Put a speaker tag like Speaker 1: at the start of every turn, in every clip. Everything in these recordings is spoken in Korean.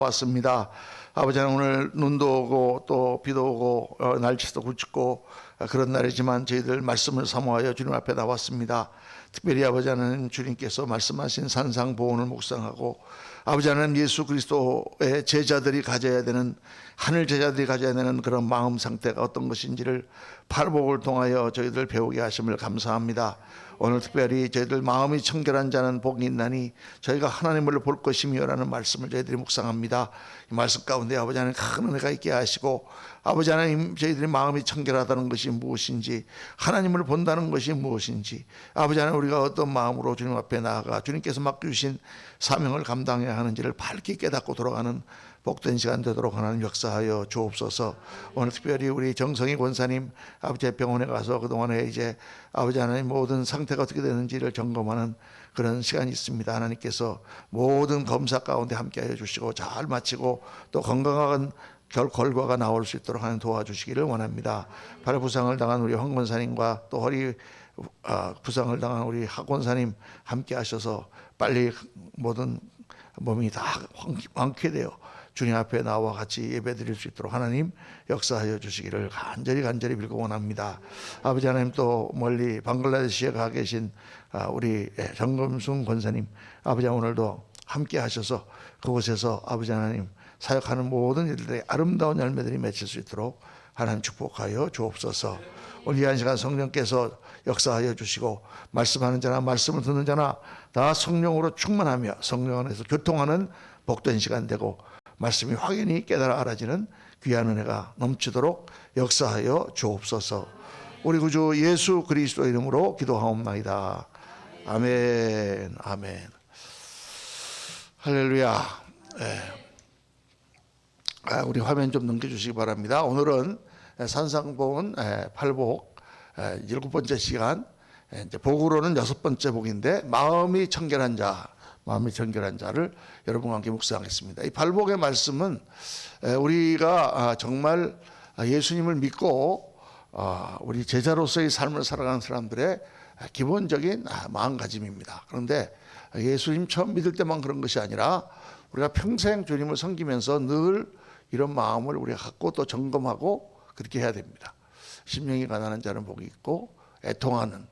Speaker 1: 왔습니다. 아버지 하나님, 오늘 눈도 오고 또 비도 오고 날씨도 굵고 그런 날이지만 저희들 말씀을 사모하여 주님 앞에 나왔습니다. 특별히 아버지 하나님, 주님께서 말씀하신 산상보훈을 묵상하고 아버지 하나님, 예수 그리스도의 제자들이 가져야 되는, 하늘 제자들이 가져야 되는 그런 마음 상태가 어떤 것인지를 팔복을 통하여 저희들 배우게 하심을 감사합니다. 오늘 특별히 저희들 마음이 청결한 자는 복이 있나니 저희가 하나님을 볼 것이며 라는 말씀을 저희들이 묵상합니다. 이 말씀 가운데 아버지 하나님 큰 은혜가 있게 하시고, 아버지 하나님, 저희들이 마음이 청결하다는 것이 무엇인지, 하나님을 본다는 것이 무엇인지, 아버지 하나님, 우리가 어떤 마음으로 주님 앞에 나아가 주님께서 맡겨주신 사명을 감당해야 하는지를 밝게 깨닫고 돌아가는 복된 시간 되도록 하나님 역사하여 주옵소서. 오늘 특별히 우리 정성희 권사님, 아버지 병원에 가서 그동안에 이제 아버지 하나님 모든 상태가 어떻게 되는지를 점검하는 그런 시간이 있습니다. 하나님께서 모든 검사 가운데 함께하여 주시고 잘 마치고 또 건강한 결과가 나올 수 있도록 하는 도와주시기를 원합니다. 발 부상을 당한 우리 황 권사님과 또 허리 부상을 당한 우리 하 권사님 함께 하셔서 빨리 모든 몸이 다 완쾌되어 주님 앞에 나와 같이 예배드릴 수 있도록 하나님 역사하여 주시기를 간절히 빌고 원합니다. 아버지 하나님, 또 멀리 방글라데시에 가 계신 우리 정금순 권사님, 아버지 오늘도 함께 하셔서 그곳에서 아버지 하나님 사역하는 모든 일들의 아름다운 열매들이 맺힐 수 있도록 하나님 축복하여 주옵소서. 오늘 이 시간 성령께서 역사하여 주시고 말씀하는 자나 말씀을 듣는 자나 다 성령으로 충만하며 성령 안에서 교통하는 복된 시간 되고 말씀이 확연히 깨달아 알아지는 귀한 은혜가 넘치도록 역사하여 주옵소서. 우리 구주 예수 그리스도 이름으로 기도하옵나이다. 아멘. 아멘. 할렐루야. 우리 화면 좀 넘겨주시기 바랍니다. 오늘은 산상보훈 8복 7번째 시간, 이제 복으로는 6번째 복인데 마음이 청결한 자를 여러분과 함께 묵상하겠습니다. 이 발복의 말씀은 우리가 정말 예수님을 믿고 우리 제자로서의 삶을 살아가는 사람들의 기본적인 마음가짐입니다. 그런데 예수님 처음 믿을 때만 그런 것이 아니라 우리가 평생 주님을 섬기면서 늘 이런 마음을 우리가 갖고 또 점검하고 그렇게 해야 됩니다. 심령이 가난한 자는 복이 있고, 애통하는,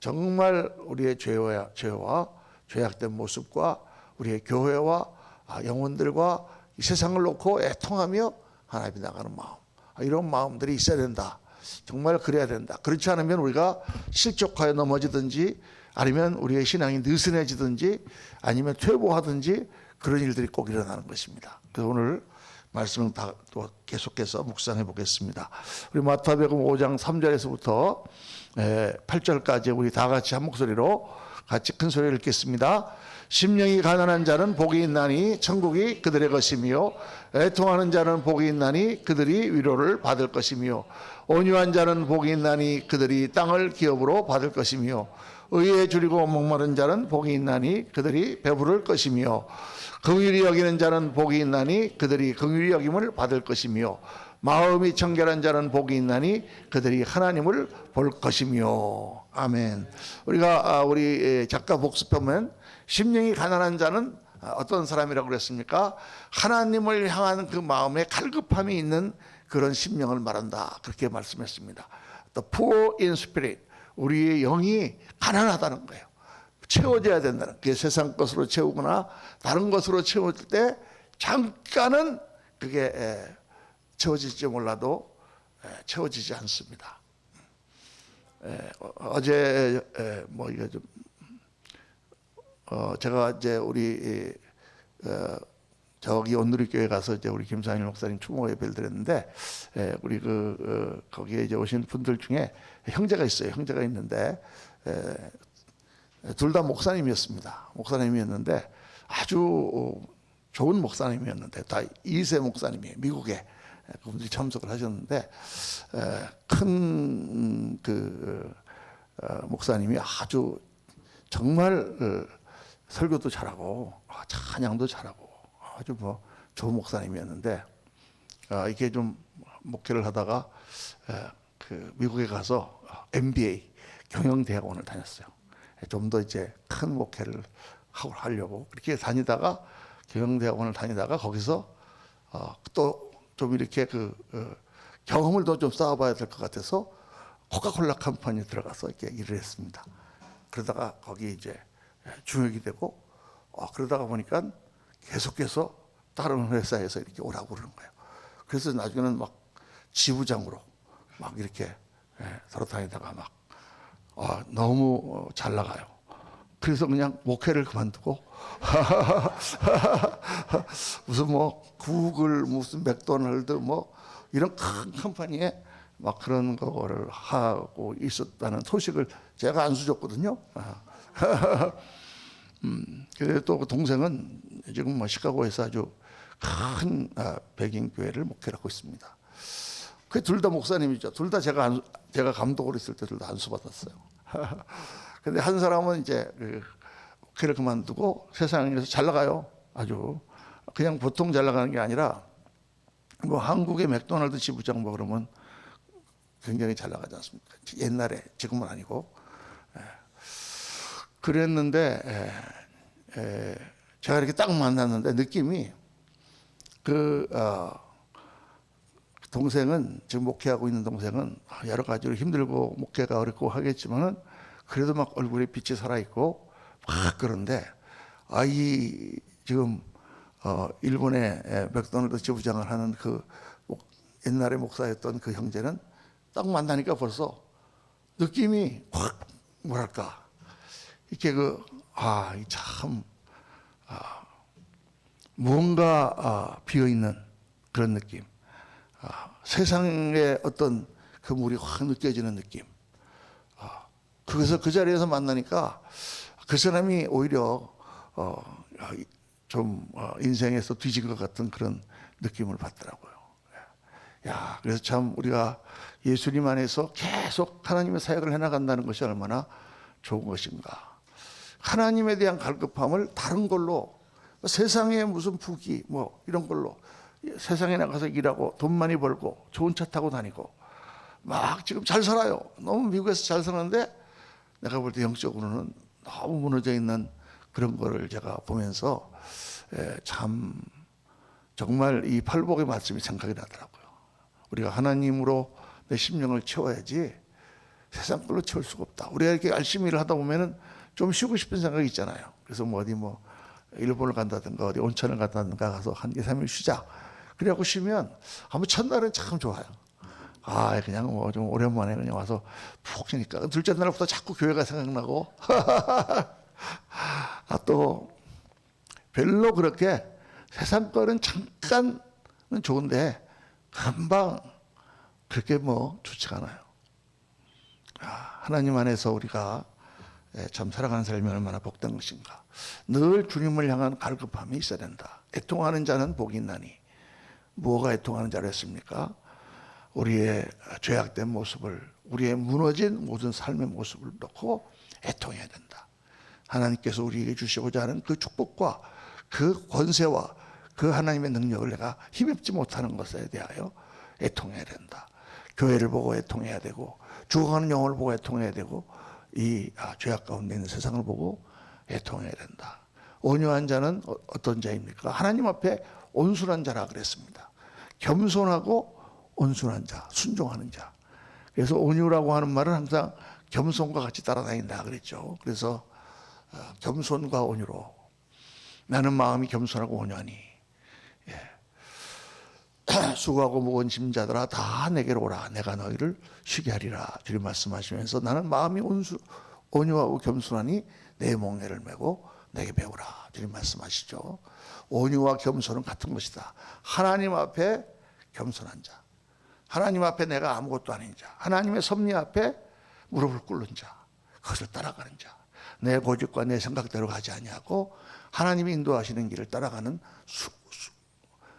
Speaker 1: 정말 우리의 죄와 죄악된 모습과 우리의 교회와 영혼들과 이 세상을 놓고 애통하며 하나님이 나가는 마음, 이런 마음들이 있어야 된다. 정말 그래야 된다. 그렇지 않으면 우리가 실족하여 넘어지든지, 아니면 우리의 신앙이 느슨해지든지, 아니면 퇴보하든지 그런 일들이 꼭 일어나는 것입니다. 그래서 오늘 말씀을 또 계속해서 묵상해 보겠습니다. 우리 마태복음 5장 3절에서부터 8절까지 우리 다 같이 한 목소리로 같이 큰 소리를 읽겠습니다. 심령이 가난한 자는 복이 있나니 천국이 그들의 것이며, 애통하는 자는 복이 있나니 그들이 위로를 받을 것이며, 온유한 자는 복이 있나니 그들이 땅을 기업으로 받을 것이며, 의에 줄이고 목마른 자는 복이 있나니 그들이 배부를 것이며, 긍휼히 여기는 자는 복이 있나니 그들이 긍휼히 여김을 받을 것이며, 마음이 청결한 자는 복이 있나니 그들이 하나님을 볼 것이며. 아멘. 우리가 우리 작가 복습하면 심령이 가난한 자는 어떤 사람이라고 그랬습니까? 하나님을 향한 그 마음에 갈급함이 있는 그런 심령을 말한다, 그렇게 말씀했습니다. The poor in spirit, 우리의 영이 가난하다는 거예요. 채워져야 된다는, 그게 세상 것으로 채우거나 다른 것으로 채울 때 잠깐은 그게 채워질지 몰라도 채워지지 않습니다. 어제 뭐 이거 좀 제가 이제 우리 저기 온누리교회 가서 이제 우리 김상일 목사님 추모 예배를 드렸는데, 우리 거기에 이제 오신 분들 중에 형제가 있어요. 형제가 있는데 둘 다 목사님이었는데 아주 좋은 목사님이었는데, 다 2세 목사님이에요. 미국에 그분들이 참석을 하셨는데, 큰 목사님이 아주 정말 설교도 잘하고 찬양도 잘하고 아주 좋은 목사님이었는데, 이게 좀 목회를 하다가 미국에 가서 MBA 경영대학원을 다녔어요. 좀 더 이제 큰 목회를 하려고 그렇게 다니다가 경영대학원을 다니다가 거기서 또 좀 이렇게 경험을 더 좀 쌓아봐야 될 것 같아서 코카콜라 컴퍼니에 들어가서 이렇게 일을 했습니다. 그러다가 거기 이제 중역이 되고 그러다가 보니까 계속해서 다른 회사에서 이렇게 오라고 그러는 거예요. 그래서 나중에는 막 지부장으로 막 이렇게 돌아다니다가 막 너무 잘 나가요. 그래서 그냥 목회를 그만두고 무슨 뭐 구글 무슨 맥도날드 뭐 이런 큰 컴퍼니에 막 그런 거를 하고 있었다는 소식을 제가 안수 줬거든요. 그래서 또 동생은 지금 뭐 시카고에서 아주 큰 백인 교회를 목회를 하고 있습니다. 그 둘 다 목사님이죠. 둘 다 제가 감독으로 있을 때 둘 다 안수 받았어요. 근데 한 사람은 이제 목회를 그만두고 세상에서 잘 나가요. 아주 그냥 보통 잘 나가는 게 아니라 뭐 한국의 맥도날드 지부장 뭐 그러면 굉장히 잘 나가지 않습니까? 옛날에 지금은 아니고 그랬는데 제가 이렇게 딱 만났는데 느낌이 동생은 지금 목회하고 있는 동생은 여러 가지로 힘들고 목회가 어렵고 하겠지만은 그래도 막 얼굴에 빛이 살아 있고 막 그런데 이 지금 일본의 맥도날드 지부장을 하는 그 옛날에 목사였던 그 형제는 딱 만나니까 벌써 느낌이 확 뭐랄까 이렇게 참 무언가 비어 있는 그런 느낌. 세상의 어떤 그 물이 확 느껴지는 느낌. 그래서 그 자리에서 만나니까 그 사람이 오히려 좀 인생에서 뒤진 것 같은 그런 느낌을 받더라고요. 그래서 참 우리가 예수님 안에서 계속 하나님의 사역을 해나간다는 것이 얼마나 좋은 것인가. 하나님에 대한 갈급함을 다른 걸로 세상에 무슨 부귀 뭐 이런 걸로 세상에 나가서 일하고 돈 많이 벌고 좋은 차 타고 다니고 막 지금 잘 살아요. 너무 미국에서 잘 사는데 내가 볼 때 영적으로는 너무 무너져 있는 그런 거를 제가 보면서 참 정말 이 팔복의 말씀이 생각이 나더라고요. 우리가 하나님으로 내 심령을 채워야지 세상 걸로 채울 수가 없다. 우리가 이렇게 열심히 일을 하다 보면은 좀 쉬고 싶은 생각이 있잖아요. 그래서 뭐 어디 뭐 일본을 간다든가 어디 온천을 간다든가 가서 한 2, 3일 쉬자. 그래갖고 쉬면 아무 첫날은 참 좋아요. 그냥 뭐 좀 오랜만에 그냥 와서 푹 쉬니까 둘째 날부터 자꾸 교회가 생각나고 또 별로 그렇게 세상 거는 잠깐은 좋은데 금방 그렇게 뭐 좋지가 않아요. 하나님 안에서 우리가 참 살아가는 삶이 얼마나 복된 것인가. 늘 주님을 향한 갈급함이 있어야 된다. 애통하는 자는 복이 있나니. 뭐가 애통하는 자로 했습니까? 우리의 죄악된 모습을, 우리의 무너진 모든 삶의 모습을 놓고 애통해야 된다. 하나님께서 우리에게 주시고자 하는 그 축복과 그 권세와 그 하나님의 능력을 내가 힘입지 못하는 것에 대하여 애통해야 된다. 교회를 보고 애통해야 되고 죽어가는 영혼을 보고 애통해야 되고 이 죄악 가운데 있는 세상을 보고 애통해야 된다. 온유한 자는 어떤 자입니까? 하나님 앞에 온순한 자라 그랬습니다. 겸손하고 온순한 자, 순종하는 자. 그래서 온유라고 하는 말은 항상 겸손과 같이 따라다닌다 그랬죠. 그래서 겸손과 온유로 나는 마음이 겸손하고 온유하니 수고하고 무거운 짐자들아 다 내게로 오라. 내가 너희를 쉬게 하리라. 주님 말씀하시면서 나는 마음이 온유하고 겸손하니 내 멍에를 메고 내게 배우라. 주님 말씀하시죠. 온유와 겸손은 같은 것이다. 하나님 앞에 겸손한 자, 하나님 앞에 내가 아무것도 아닌 자, 하나님의 섭리 앞에 무릎을 꿇는 자, 그것을 따라가는 자, 내 고집과 내 생각대로 가지 아니하고 하나님이 인도하시는 길을 따라가는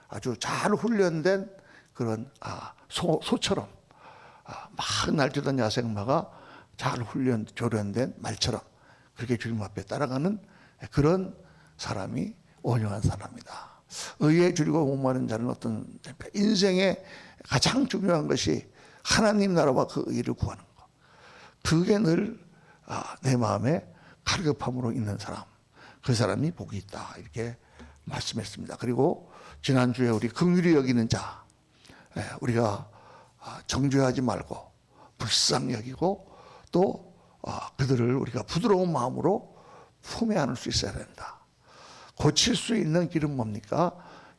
Speaker 1: 아주 잘 훈련된 그런 소처럼 막 날뛰던 야생마가 잘 조련된 말처럼 그렇게 주님 앞에 따라가는 그런 사람이 온유한 사람이다. 의에 줄이고 목마른 자는 어떤 인생의 가장 중요한 것이 하나님 나라와 그 의를 구하는 것. 그게 늘 내 마음에 갈급함으로 있는 사람, 그 사람이 복이 있다 이렇게 말씀했습니다. 그리고 지난주에 우리 긍휼히 여기는 자, 우리가 정죄하지 말고 불쌍히 여기고 또 그들을 우리가 부드러운 마음으로 품에 안을 수 있어야 된다. 고칠 수 있는 길은 뭡니까?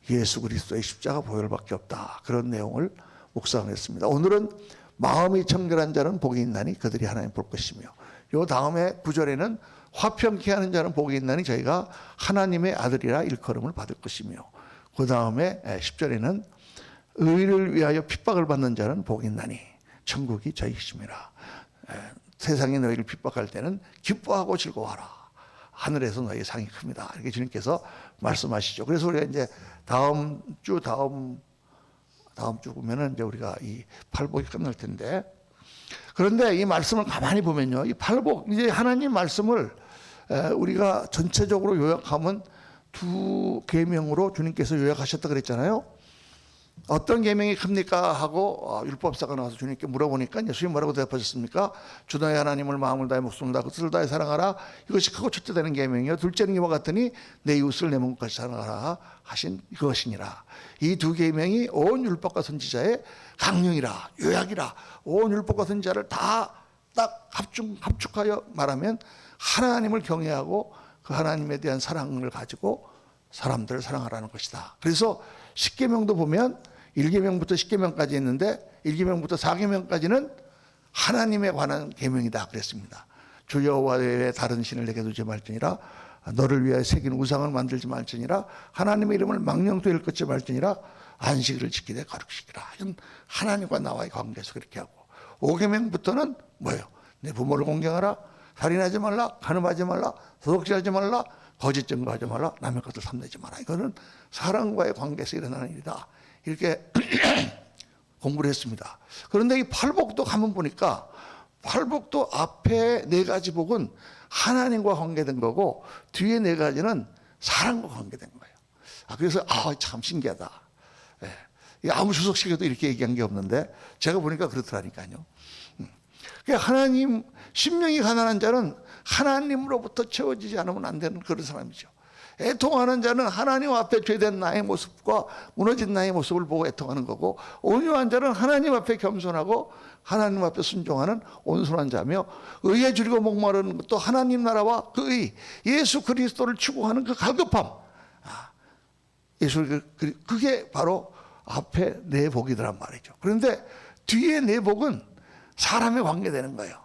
Speaker 1: 예수 그리스도의 십자가 보혈밖에 없다. 그런 내용을 묵상했습니다. 오늘은 마음이 청결한 자는 복이 있나니 그들이 하나님 볼 것이며, 요 다음에 9절에는 화평케 하는 자는 복이 있나니 저희가 하나님의 아들이라 일컬음을 받을 것이며, 그 다음에 10절에는 의를 위하여 핍박을 받는 자는 복이 있나니 천국이 저희 것임이라. 세상이 너희를 핍박할 때는 기뻐하고 즐거워하라. 하늘에서 너희의 상이 큽니다. 이렇게 주님께서 말씀하시죠. 그래서 우리가 이제 다음 주 보면은 이제 우리가 이 팔복이 끝날 텐데, 그런데 이 말씀을 가만히 보면요, 이 팔복, 이제 하나님 말씀을 우리가 전체적으로 요약하면 두 계명으로 주님께서 요약하셨다 그랬잖아요. 어떤 계명이 큽니까? 하고 율법사가 나와서 주님께 물어보니까 예수님 뭐라고 대답하셨습니까? 주 너의 하나님을 마음을 다해 목숨을 다해 뜻을 다해 사랑하라. 이것이 크고 첫째 되는 계명이요. 둘째는 이와 같으니 내 이웃을 내 몸같이 사랑하라 하신 그것이니라. 이 두 계명이 온 율법과 선지자의 강령이라, 요약이라. 온 율법과 선지자를 다 딱 합축하여 말하면 하나님을 경외하고 그 하나님에 대한 사랑을 가지고 사람들을 사랑하라는 것이다. 그래서 10계명도 보면 1계명부터 10계명까지 있는데 1계명부터 4계명까지는 하나님에 관한 계명이다 그랬습니다. 주 여호와 외에 다른 신을 내게 두지 말지니라. 너를 위하여 새긴 우상을 만들지 말지니라. 하나님의 이름을 망령되이 걷지 말지니라. 안식일을 지키되 거룩시키라. 이건 하나님과 나와의 관계에서 그렇게 하고, 5계명부터는 뭐예요? 내 부모를 공경하라. 살인하지 말라. 간음하지 말라. 도둑질하지 말라. 거짓 증거하지 말라. 남의 것을 탐내지 마라. 이거는 사람과의 관계에서 일어나는 일이다. 이렇게 공부를 했습니다. 그런데 이 팔복도 가면 보니까 팔복도 앞에 4가지 복은 하나님과 관계된 거고 뒤에 4가지는 사람과 관계된 거예요. 그래서 참 신기하다. 아무 주석식에도 이렇게 얘기한 게 없는데 제가 보니까 그렇더라니까요. 하나님, 심령이 가난한 자는 하나님으로부터 채워지지 않으면 안 되는 그런 사람이죠. 애통하는 자는 하나님 앞에 죄된 나의 모습과 무너진 나의 모습을 보고 애통하는 거고, 온유한 자는 하나님 앞에 겸손하고 하나님 앞에 순종하는 온순한 자며, 의에 줄이고 목마르는 것도 하나님 나라와 그 의, 예수 그리스도를 추구하는 그 갈급함, 그게 바로 앞에 4복이더란 말이죠. 그런데 뒤에 4복은 사람에 관계되는 거예요.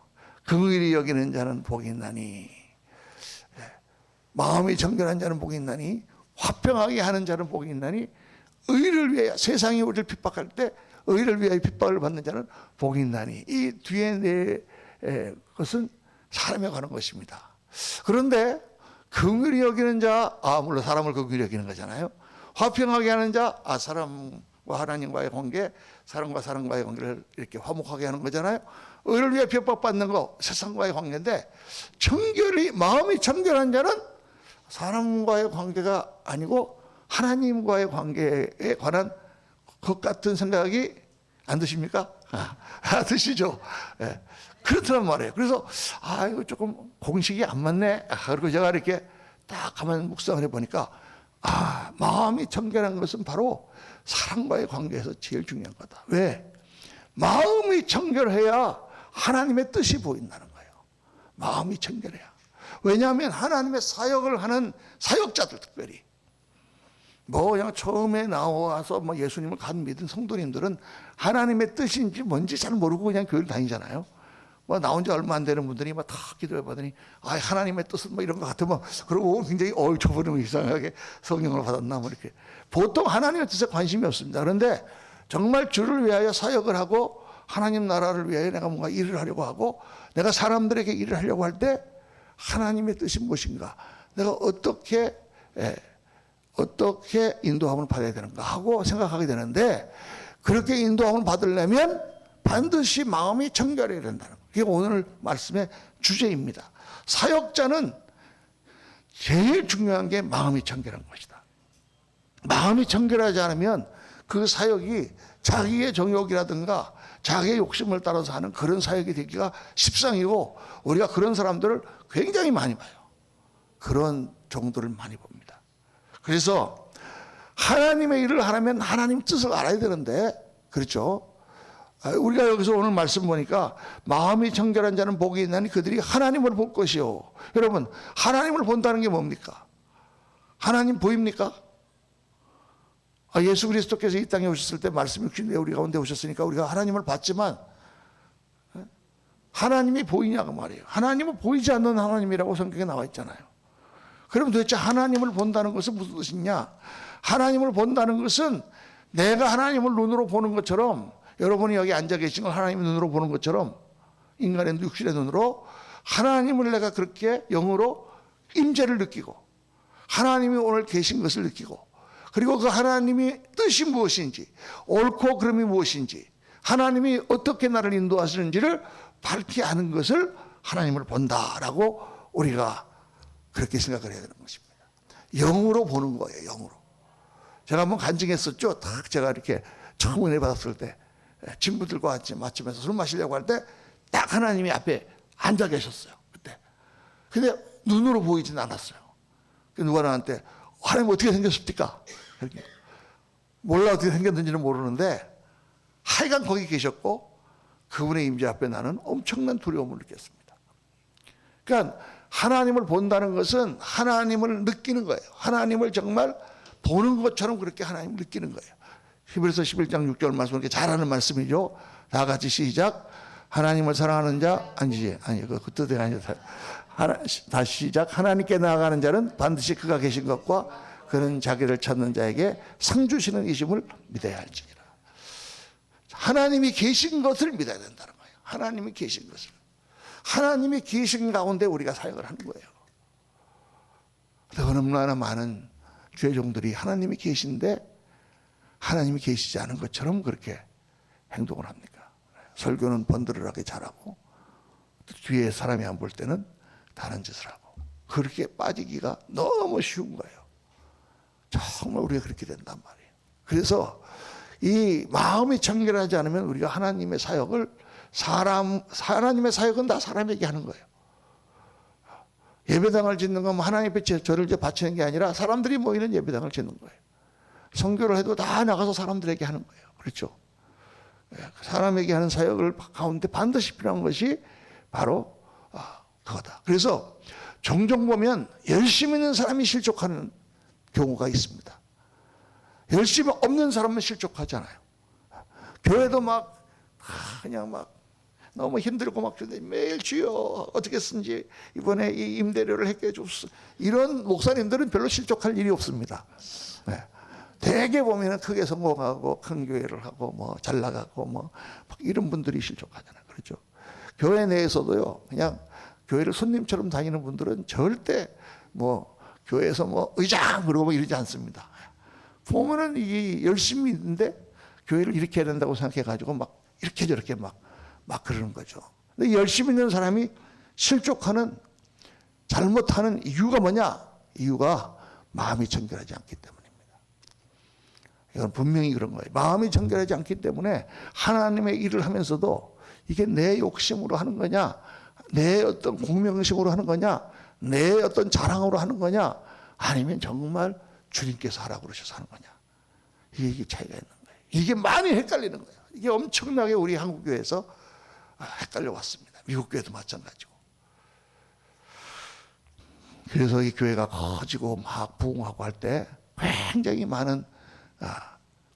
Speaker 1: 긍휼히 여기는 자는 복이 있나니, 마음이 정결한 자는 복이 있나니, 화평하게 하는 자는 복이 있나니, 의를 위하여, 세상이 우리를 핍박할 때 의를 위하여 핍박을 받는 자는 복이 있나니. 이 뒤에 4것은 사람에 관한 것입니다. 그런데 긍휼히 여기는 자, 물론 사람을 긍휼히 여기는 거잖아요. 화평하게 하는 자, 사람과 하나님과의 관계, 사람과 사람과의 관계를 이렇게 화목하게 하는 거잖아요. 의를 위해 핍박받는 거 세상과의 관계인데, 마음이 청결한 자는 사람과의 관계가 아니고 하나님과의 관계에 관한 것 같은 생각이 안 드십니까? 드시죠. 그렇단 말이에요. 그래서 이거 조금 공식이 안 맞네. 그리고 제가 이렇게 딱 가만 묵상을 해보니까 마음이 청결한 것은 바로 사람과의 관계에서 제일 중요한 거다. 왜? 마음이 청결해야 하나님의 뜻이 보인다는 거예요. 마음이 청결해야. 왜냐하면 하나님의 사역을 하는 사역자들, 특별히 그냥 처음에 나와서 예수님을 간 믿은 성도님들은 하나님의 뜻인지 뭔지 잘 모르고 그냥 교회를 다니잖아요. 나온 지 얼마 안 되는 분들이 다 기도해 보더니 하나님의 뜻은 이런 것 같으면, 그리고 굉장히 저분은 이상하게 성령을 받았나 이렇게. 보통 하나님의 뜻에 관심이 없습니다. 그런데 정말 주를 위하여 사역을 하고 하나님 나라를 위하여 내가 뭔가 일을 하려고 하고 내가 사람들에게 일을 하려고 할 때 하나님의 뜻이 무엇인가, 내가 어떻게 인도함을 받아야 되는가 하고 생각하게 되는데, 그렇게 인도함을 받으려면 반드시 마음이 청결해야 된다는 거예요. 이게 오늘 말씀의 주제입니다. 사역자는 제일 중요한 게 마음이 청결한 것이다. 마음이 청결하지 않으면 그 사역이 자기의 정욕이라든가 자기의 욕심을 따라서 하는 그런 사역이 되기가 십상이고, 우리가 그런 사람들을 굉장히 많이 봐요. 그런 종들을 많이 봅니다. 그래서 하나님의 일을 하려면 하나님 뜻을 알아야 되는데, 그렇죠? 우리가 여기서 오늘 말씀 보니까 마음이 청결한 자는 복이 있나니 그들이 하나님을 볼 것이요. 여러분, 하나님을 본다는 게 뭡니까? 하나님 보입니까? 예수 그리스도께서 이 땅에 오셨을 때 말씀이 육신되어 우리 가운데 오셨으니까 우리가 하나님을 봤지만 하나님이 보이냐고 말이에요. 하나님은 보이지 않는 하나님이라고 성경에 나와 있잖아요. 그럼 도대체 하나님을 본다는 것은 무슨 뜻이냐? 하나님을 본다는 것은 내가 하나님을 눈으로 보는 것처럼, 여러분이 여기 앉아 계신 걸 하나님의 눈으로 보는 것처럼, 인간의 육신의 눈으로 하나님을 내가 그렇게 영으로 임재를 느끼고 하나님이 오늘 계신 것을 느끼고, 그리고 그 하나님이 뜻이 무엇인지, 옳고 그름이 무엇인지, 하나님이 어떻게 나를 인도하시는지를 밝히 아는 것을 하나님을 본다라고 우리가 그렇게 생각을 해야 되는 것입니다. 영으로 보는 거예요. 영으로. 제가 한번 간증했었죠. 딱 제가 이렇게 처음 은혜 받았을 때 친구들과 같이 마침에서 술 마시려고 할 때 딱 하나님이 앞에 앉아 계셨어요. 그때. 근데 눈으로 보이진 않았어요. 누가 나한테 하나님 어떻게 생겼습니까? 이렇게. 몰라 어떻게 생겼는지는 모르는데 하여간 거기 계셨고 그분의 임재 앞에 나는 엄청난 두려움을 느꼈습니다. 그러니까 하나님을 본다는 것은 하나님을 느끼는 거예요. 하나님을 정말 보는 것처럼 그렇게 하나님을 느끼는 거예요. 히브리서 11장 6절 말씀 이렇게 잘하는 말씀이죠. 다 같이 시작. 하나님을 사랑하는 자 아니지 그 뜻이 아니다. 다시 시작. 하나님께 나아가는 자는 반드시 그가 계신 것과 그는 자기를 찾는 자에게 상 주시는 이심을 믿어야 할지니라. 하나님이 계신 것을 믿어야 된다는 거예요. 하나님이 계신 것을. 하나님이 계신 가운데 우리가 사역을 하는 거예요. 얼마나 많은 죄종들이 하나님이 계신데 하나님이 계시지 않은 것처럼 그렇게 행동을 합니까? 설교는 번들어하게 잘하고 뒤에 사람이 안 볼 때는 다른 짓을 하고, 그렇게 빠지기가 너무 쉬운 거예요. 정말 우리가 그렇게 된단 말이에요. 그래서 이 마음이 청결하지 않으면 우리가 하나님의 사역을 하나님의 사역은 다 사람에게 하는 거예요. 예배당을 짓는 건 하나님 앞에 저를 바치는 게 아니라 사람들이 모이는 예배당을 짓는 거예요. 선교를 해도 다 나가서 사람들에게 하는 거예요. 그렇죠? 사람에게 하는 사역을 가운데 반드시 필요한 것이 바로 그거다. 그래서 종종 보면 열심히 있는 사람이 실족하는 경우가 있습니다. 열심히 없는 사람은 실족하잖아요. 교회도 막 그냥 막 너무 힘들고 막 매일 주여 어떻게 쓴지 이번에 이 임대료를 해결해 줬어. 이런 목사님들은 별로 실족할 일이 없습니다. 네. 대개 보면은 크게 성공하고 큰 교회를 하고 뭐 잘 나가고 뭐 이런 분들이 실족하잖아요. 그렇죠? 교회 내에서도요, 그냥 교회를 손님처럼 다니는 분들은 절대 뭐 교회에서 뭐 의장 그러고 뭐 이러지 않습니다. 보면은 이게 열심히 있는데 교회를 이렇게 해야 된다고 생각해가지고 막 이렇게 저렇게 막 그러는 거죠. 근데 열심히 있는 사람이 실족하는, 잘못하는 이유가 뭐냐? 이유가 마음이 청결하지 않기 때문입니다. 이건 분명히 그런 거예요. 마음이 청결하지 않기 때문에 하나님의 일을 하면서도 이게 내 욕심으로 하는 거냐, 내 어떤 공명심으로 하는 거냐, 내 어떤 자랑으로 하는 거냐, 아니면 정말 주님께서 하라고 그러셔서 하는 거냐. 이게 차이가 있는 거예요. 이게 많이 헷갈리는 거예요. 이게 엄청나게 우리 한국교회에서 헷갈려 왔습니다. 미국 교회도 마찬가지고. 그래서 이 교회가 커지고 막 부흥하고 할 때 굉장히 많은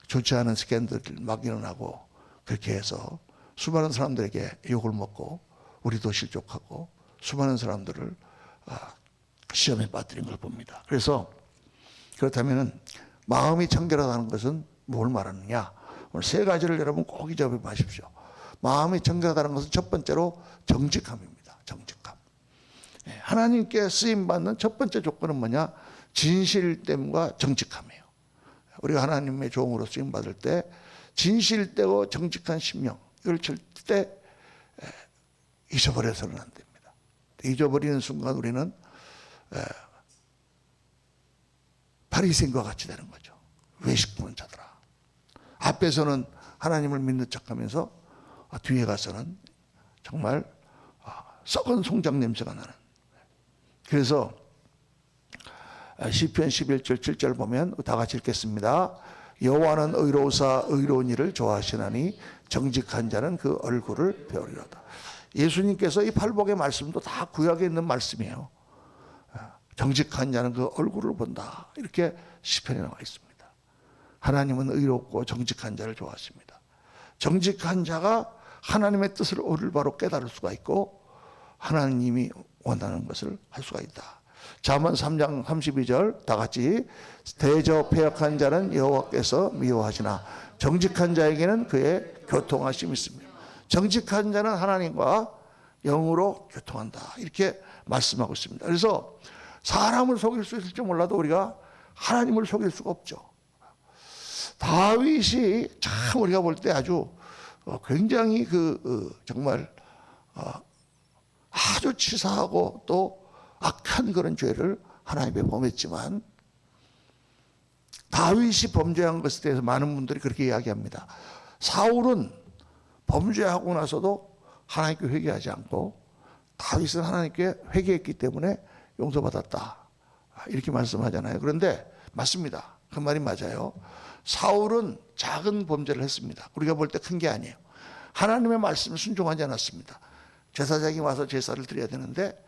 Speaker 1: 좋지 않은 스캔들이 막 일어나고, 그렇게 해서 수많은 사람들에게 욕을 먹고 우리도 실족하고 수많은 사람들을 시험에 빠뜨린 걸 봅니다. 그래서 그렇다면 마음이 청결하다는 것은 뭘 말하느냐? 오늘 세 가지를 여러분 꼭 잊어버리지 마십시오. 마음이 청결하다는 것은 첫 번째로 정직함입니다. 정직함. 하나님께 쓰임받는 첫 번째 조건은 뭐냐? 진실됨과 정직함이에요. 우리가 하나님의 종으로 쓰임받을 때 진실되고 정직한 심령, 이걸 절대 잊어버려서는 안 됩니다. 잊어버리는 순간 우리는 바리새인과 같이 되는 거죠. 외식 부는 자들아. 앞에서는 하나님을 믿는 척하면서 뒤에 가서는 정말 썩은 송장 냄새가 나는. 그래서 시편 11절 7절 보면 다 같이 읽겠습니다. 여호와는 의로우사 의로운 일을 좋아하시나니 정직한 자는 그 얼굴을 배우리로다. 예수님께서 이 팔복의 말씀도 다 구약에 있는 말씀이에요. 정직한 자는 그 얼굴을 본다. 이렇게 시편에 나와 있습니다. 하나님은 의롭고 정직한 자를 좋아하십니다. 정직한 자가 하나님의 뜻을 올바로 깨달을 수가 있고 하나님이 원하는 것을 할 수가 있다. 잠언 3장 32절 다 같이 대저 패역한 자는 여호와께서 미워하시나 정직한 자에게는 그의 교통하심이 있습니다. 정직한 자는 하나님과 영으로 교통한다. 이렇게 말씀하고 있습니다. 그래서 사람을 속일 수 있을지 몰라도 우리가 하나님을 속일 수가 없죠. 다윗이 참 우리가 볼 때 아주 굉장히 정말 아주 치사하고 또 악한 그런 죄를 하나님께 범했지만 다윗이 범죄한 것에 대해서 많은 분들이 그렇게 이야기합니다. 사울은 범죄하고 나서도 하나님께 회개하지 않고 다윗은 하나님께 회개했기 때문에 용서받았다. 이렇게 말씀하잖아요. 그런데 맞습니다. 그 말이 맞아요. 사울은 작은 범죄를 했습니다. 우리가 볼 때 큰 게 아니에요. 하나님의 말씀을 순종하지 않았습니다. 제사장이 와서 제사를 드려야 되는데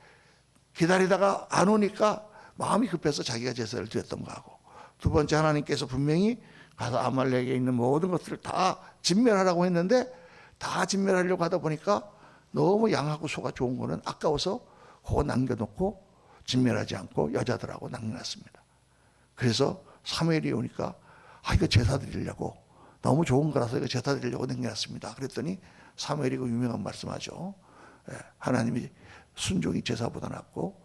Speaker 1: 기다리다가 안 오니까 마음이 급해서 자기가 제사를 드렸던 거하고, 두 번째 하나님께서 분명히 가서 아말렉에 있는 모든 것들을 다 진멸하라고 했는데 다 진멸하려고 하다 보니까 너무 양하고 소가 좋은 거는 아까워서 그거 남겨놓고 진멸하지 않고 여자들하고 남겨놨습니다. 그래서 사무엘이 오니까 이거 제사 드리려고, 너무 좋은 거라서 이거 제사 드리려고 남겨놨습니다. 그랬더니 사무엘이 그 유명한 말씀하죠. 하나님이 순종이 제사보다 낫고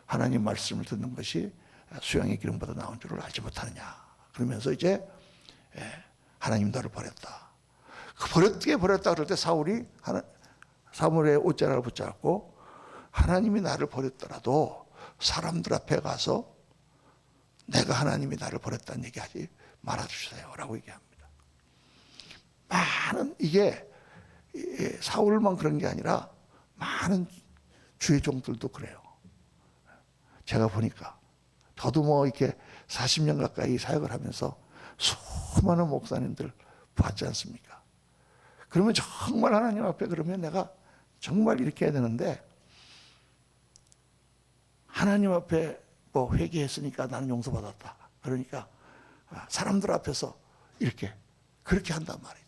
Speaker 1: 하나님 말씀을 듣는 것이 수양의 기름보다 나은 줄을 알지 못하느냐. 그러면서 이제 하나님 너를 버렸다. 버렸다 그럴 때 사울이 사무엘의 옷자락을 붙잡고 하나님이 나를 버렸더라도 사람들 앞에 가서 내가 하나님이 나를 버렸다는 얘기하지 말아주세요 라고 얘기합니다. 많은 이게 사울만 그런 게 아니라 많은 주의 종들도 그래요. 제가 보니까 저도 뭐 이렇게 40년 가까이 사역을 하면서 수많은 목사님들 봤지 않습니까? 그러면 정말 하나님 앞에 그러면 내가 정말 이렇게 해야 되는데 하나님 앞에 뭐 회개했으니까 나는 용서받았다. 그러니까 사람들 앞에서 그렇게 한단 말이죠.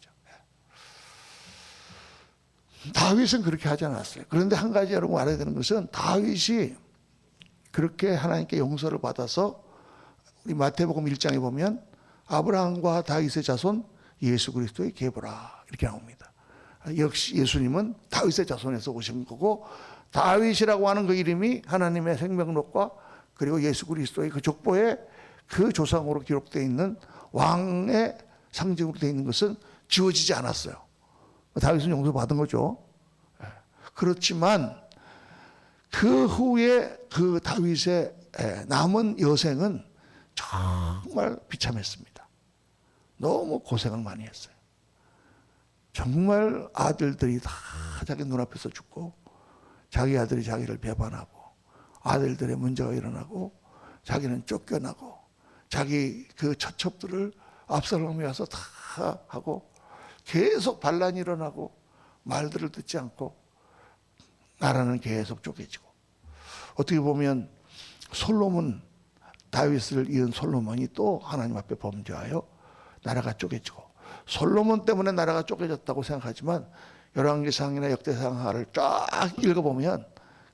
Speaker 1: 다윗은 그렇게 하지 않았어요. 그런데 한 가지 여러분 알아야 되는 것은 다윗이 그렇게 하나님께 용서를 받아서 우리 마태복음 1장에 보면 아브라함과 다윗의 자손 예수 그리스도의 계보라 이렇게 나옵니다. 역시 예수님은 다윗의 자손에서 오신 거고 다윗이라고 하는 그 이름이 하나님의 생명록과 그리고 예수 그리스도의 그 족보에 그 조상으로 기록되어 있는 왕의 상징으로 되어 있는 것은 지워지지 않았어요. 다윗은 용서받은 거죠. 그렇지만 그 후에 그 다윗의 남은 여생은 정말 비참했습니다. 너무 고생을 많이 했어요. 정말 아들들이 다 자기 눈앞에서 죽고 자기 아들이 자기를 배반하고 아들들의 문제가 일어나고 자기는 쫓겨나고 자기 그 처첩들을 압살롬이 와서 다 하고 계속 반란이 일어나고 말들을 듣지 않고 나라는 계속 쪼개지고, 어떻게 보면 솔로몬, 다윗을 이은 솔로몬이 또 하나님 앞에 범죄하여 나라가 쪼개지고, 솔로몬 때문에 나라가 쪼개졌다고 생각하지만 열왕기상이나 역대상하를 쫙 읽어보면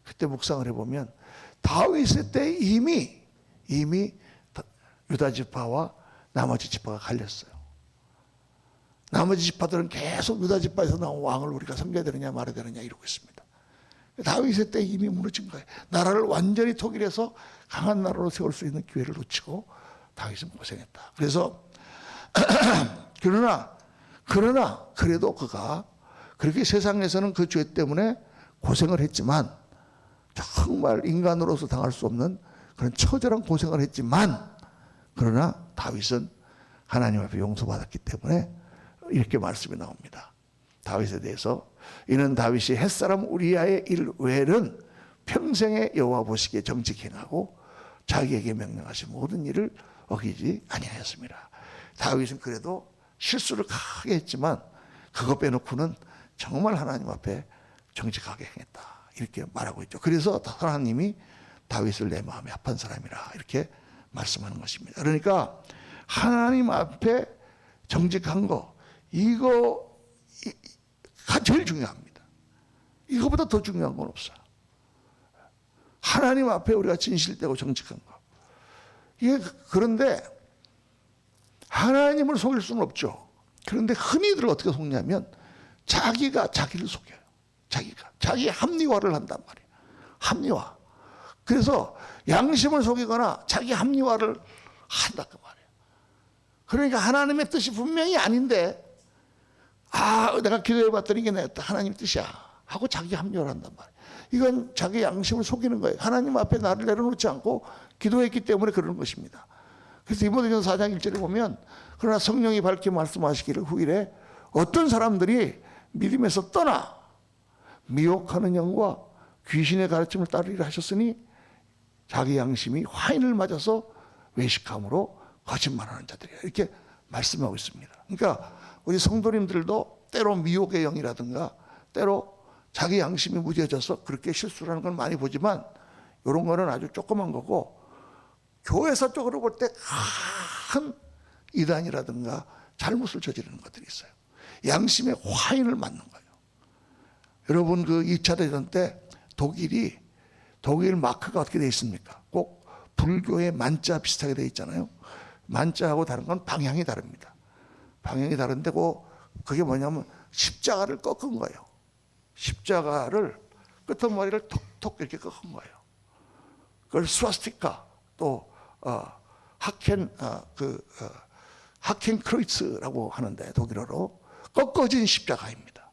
Speaker 1: 그때 묵상을 해보면 다윗의 때 이미 유다 지파와 나머지 지파가 갈렸어요. 나머지 지파들은 계속 유다 지파에서 나온 왕을 우리가 섬겨야 되느냐 말아야 되느냐 이러고 있습니다. 다윗의 때 이미 무너진 거예요. 나라를 완전히 통일해서 강한 나라로 세울 수 있는 기회를 놓치고 다윗은 고생했다. 그래서 그러나 그래도 그가 그렇게 세상에서는 그 죄 때문에 고생을 했지만 정말 인간으로서 당할 수 없는 그런 처절한 고생을 했지만 그러나 다윗은 하나님 앞에 용서받았기 때문에 이렇게 말씀이 나옵니다. 다윗에 대해서 이는 다윗이 햇사람 우리아의 일 외에는 평생에 여호와 보시기에 정직행하고 자기에게 명령하신 모든 일을 어기지 아니하였습니다. 다윗은 그래도 실수를 크게 했지만 그거 빼놓고는 정말 하나님 앞에 정직하게 행했다, 이렇게 말하고 있죠. 그래서 하나님이 다윗을 내 마음에 합한 사람이라 이렇게 말씀하는 것입니다. 그러니까 하나님 앞에 정직한 거, 이거가 제일 중요합니다. 이거보다 더 중요한 건 없어요. 하나님 앞에 우리가 진실되고 정직한 거. 이게 그런데 하나님을 속일 수는 없죠. 그런데 흔히들 어떻게 속냐면 자기가 자기를 속여요. 자기 합리화를 한단 말이에요. 합리화. 그래서 양심을 속이거나 자기 합리화를 한다 그 말이에요. 그러니까 하나님의 뜻이 분명히 아닌데, 내가 기도해 봤더니 이게 하나님 뜻이야 하고 자기 합리화를 한단 말이에요. 이건 자기 양심을 속이는 거예요. 하나님 앞에 나를 내려놓지 않고 기도했기 때문에 그러는 것입니다. 그래서 디모데전서 4장 1절에 보면, 그러나 성령이 밝게 말씀하시기를 후일에 어떤 사람들이 믿음에서 떠나 미혹하는 영과 귀신의 가르침을 따르리라 하셨으니 자기 양심이 화인을 맞아서 외식함으로 거짓말하는 자들이야, 이렇게 말씀하고 있습니다. 그러니까 우리 성도님들도 때로 미혹의 영이라든가 때로 자기 양심이 무뎌져서 그렇게 실수를 하는 건 많이 보지만, 이런 거는 아주 조그만 거고, 교회사 쪽으로 볼 때 큰 이단이라든가 잘못을 저지르는 것들이 있어요. 양심의 화인을 맞는 거예요. 여러분, 그 2차 대전 때 독일 마크가 어떻게 되어 있습니까? 꼭 불교의 만자 비슷하게 되어 있잖아요. 만자하고 다른 건 방향이 다릅니다. 방향이 다른데 그게 뭐냐면 십자가를 꺾은 거예요. 십자가를 끄트머리를 톡톡 이렇게 꺾은 거예요. 그걸 스와스티카, 또 하켄크로이츠라고 하는데 독일어로 꺾어진 십자가입니다.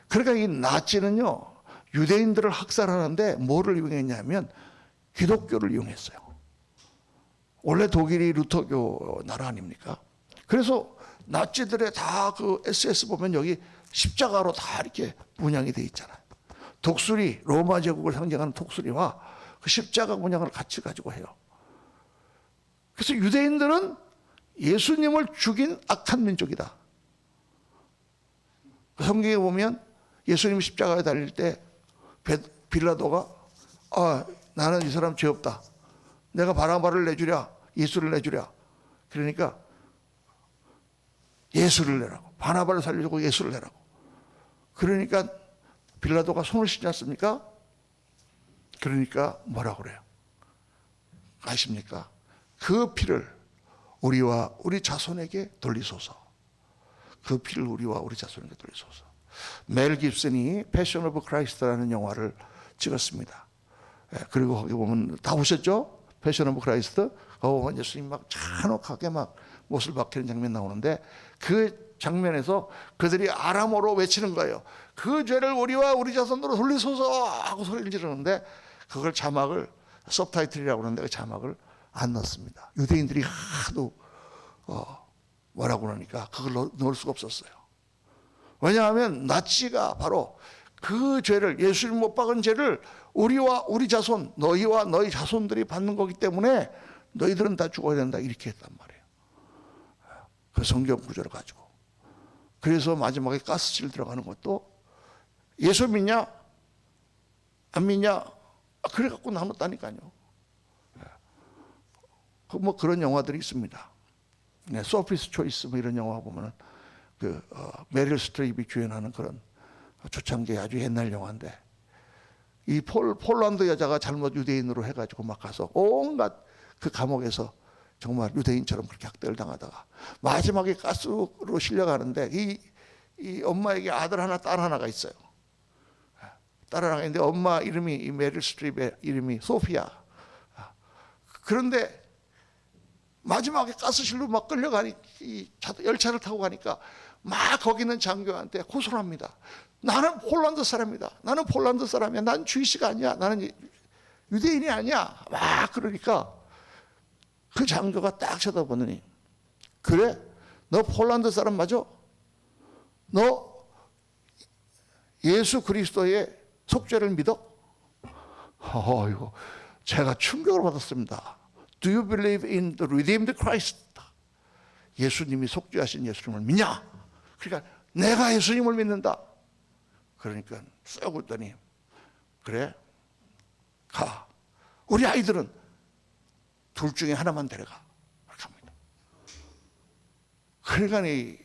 Speaker 1: 그러니까 이 나치는요, 유대인들을 학살하는데 뭐를 이용했냐면 기독교를 이용했어요. 원래 독일이 루터교 나라 아닙니까? 그래서 나치들의 다 그 SS 보면 여기 십자가로 다 이렇게 문양이 돼 있잖아요. 독수리, 로마 제국을 상징하는 독수리와 그 십자가 문양을 같이 가지고 해요. 그래서 유대인들은 예수님을 죽인 악한 민족이다. 성경에 보면 예수님이 십자가에 달릴 때 빌라도가 나는 이 사람 죄 없다, 내가 바라바를 내주랴, 예수를 내주랴. 그러니까 예수를 내라고, 바나바를 살려주고 예수를 내라고. 그러니까 빌라도가 손을 씻지 않습니까? 그러니까 뭐라고 그래요? 아십니까? 그 피를 우리와 우리 자손에게 돌리소서. 그 피를 우리와 우리 자손에게 돌리소서. 멜 깁슨이 패션 오브 크라이스트라는 영화를 찍었습니다. 그리고 거기 보면 다 보셨죠? 패션 오브 크라이스트. 보면 예수님 막 잔혹하게 막 못을 박히는 장면 나오는데, 그 장면에서 그들이 아람어로 외치는 거예요. 그 죄를 우리와 우리 자손으로 돌리소서 하고 소리를 지르는데, 그걸 자막을, 서브타이틀이라고 하는데 그 자막을 안 넣습니다. 유대인들이 하도 뭐라고 그러니까 그걸 넣을 수가 없었어요. 왜냐하면 나치가 바로 그 죄를, 예수님 못 박은 죄를 우리와 우리 자손, 너희와 너희 자손들이 받는 거기 때문에 너희들은 다 죽어야 된다, 이렇게 했단 말이에요. 그 성경 구절을 가지고. 그래서 마지막에 가스실 들어가는 것도 예수 믿냐 안 믿냐 그래 갖고 나눴다니까요. 뭐 그런 영화들이 있습니다. 소피스 초이스 뭐 이런 영화 보면은 메릴 스트립이 주연하는 그런 초창기 아주 옛날 영화인데, 이 폴란드 여자가 잘못 유대인으로 해가지고 막 가서 온갖 그 감옥에서 정말 유대인처럼 그렇게 학대를 당하다가 마지막에 가스로 실려가는데, 이 엄마에게 아들 하나 딸 하나가 있어요. 딸 하나가 있는데 엄마 이름이, 이 메릴 스트립의 이름이 소피아. 그런데 마지막에 가스실로 막 끌려가니, 이 열차를 타고 가니까 막 거기 있는 장교한테 호소합니다. 나는 폴란드 사람이다. 나는 폴란드 사람이야. 난 주이시가 아니야. 나는 유대인이 아니야. 막 그러니까 그 장교가 딱 쳐다보더니, 그래? 너 폴란드 사람 맞아? 너 예수 그리스도의 속죄를 믿어? 이거 제가 충격을 받았습니다. Do you believe in the redeemed Christ? 예수님이 속죄하신 예수님을 믿냐? 그러니까 내가 예수님을 믿는다. 그러니까 쓱 웃더니 그래 가. 우리 아이들은 둘 중에 하나만 데려가. 그렇게 합니다. 그러니까 이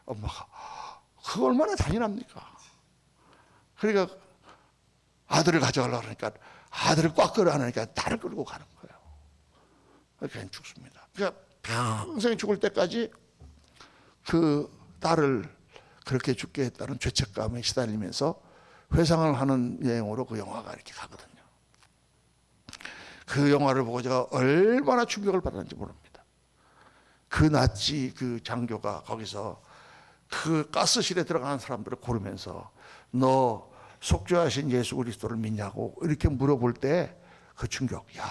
Speaker 1: 엄마가 그거 얼마나 잔인합니까? 그러니까 아들을 가져가려고 그러니까 아들을 꽉 끌어 안으니까 딸을 끌고 가는 거예요. 그냥 죽습니다. 그러니까 평생 죽을 때까지 그 딸을 그렇게 죽게 했다는 죄책감에 시달리면서 회상을 하는 내용으로 그 영화가 이렇게 가거든요. 그 영화를 보고 제가 얼마나 충격을 받았는지 모릅니다. 그 나치 그 장교가 거기서 그 가스실에 들어가는 사람들을 고르면서 너 속죄하신 예수 그리스도를 믿냐고 이렇게 물어볼 때 그 충격. 야,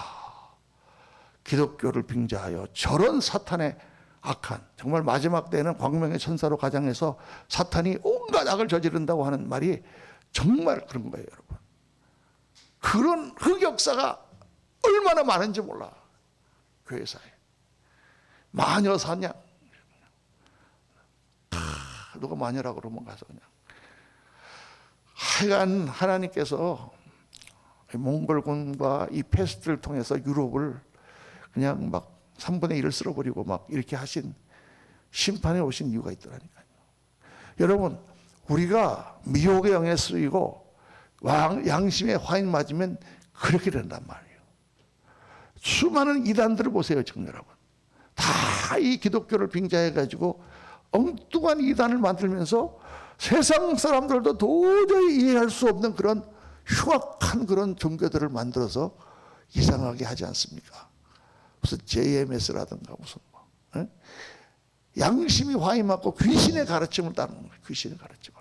Speaker 1: 기독교를 빙자하여 저런 사탄의 악한, 정말 마지막 때는 광명의 천사로 가장해서 사탄이 온갖 악을 저지른다고 하는 말이 정말 그런 거예요, 여러분. 그런 흑역사가 얼마나 많은지 몰라. 교회사에 마녀 사냥, 누가 마녀라고 그러면 가서 그냥 하여간 하나님께서 몽골군과 이 패스트를 통해서 유럽을 그냥 막 3분의 1을 쓸어버리고 막 이렇게 하신 심판에 오신 이유가 있더라니까요. 여러분, 우리가 미혹의 영에 쓰이고 양심의 화인 맞으면 그렇게 된단 말이에요. 수많은 이단들을 보세요, 지금 여러분. 다 이 기독교를 빙자해가지고 엉뚱한 이단을 만들면서 세상 사람들도 도저히 이해할 수 없는 그런 흉악한 그런 종교들을 만들어서 이상하게 하지 않습니까? 무슨 JMS라든가 무슨 뭐, 에? 양심이 화이 맞고 귀신의 가르침을 따르는 거예요. 귀신의 가르침을.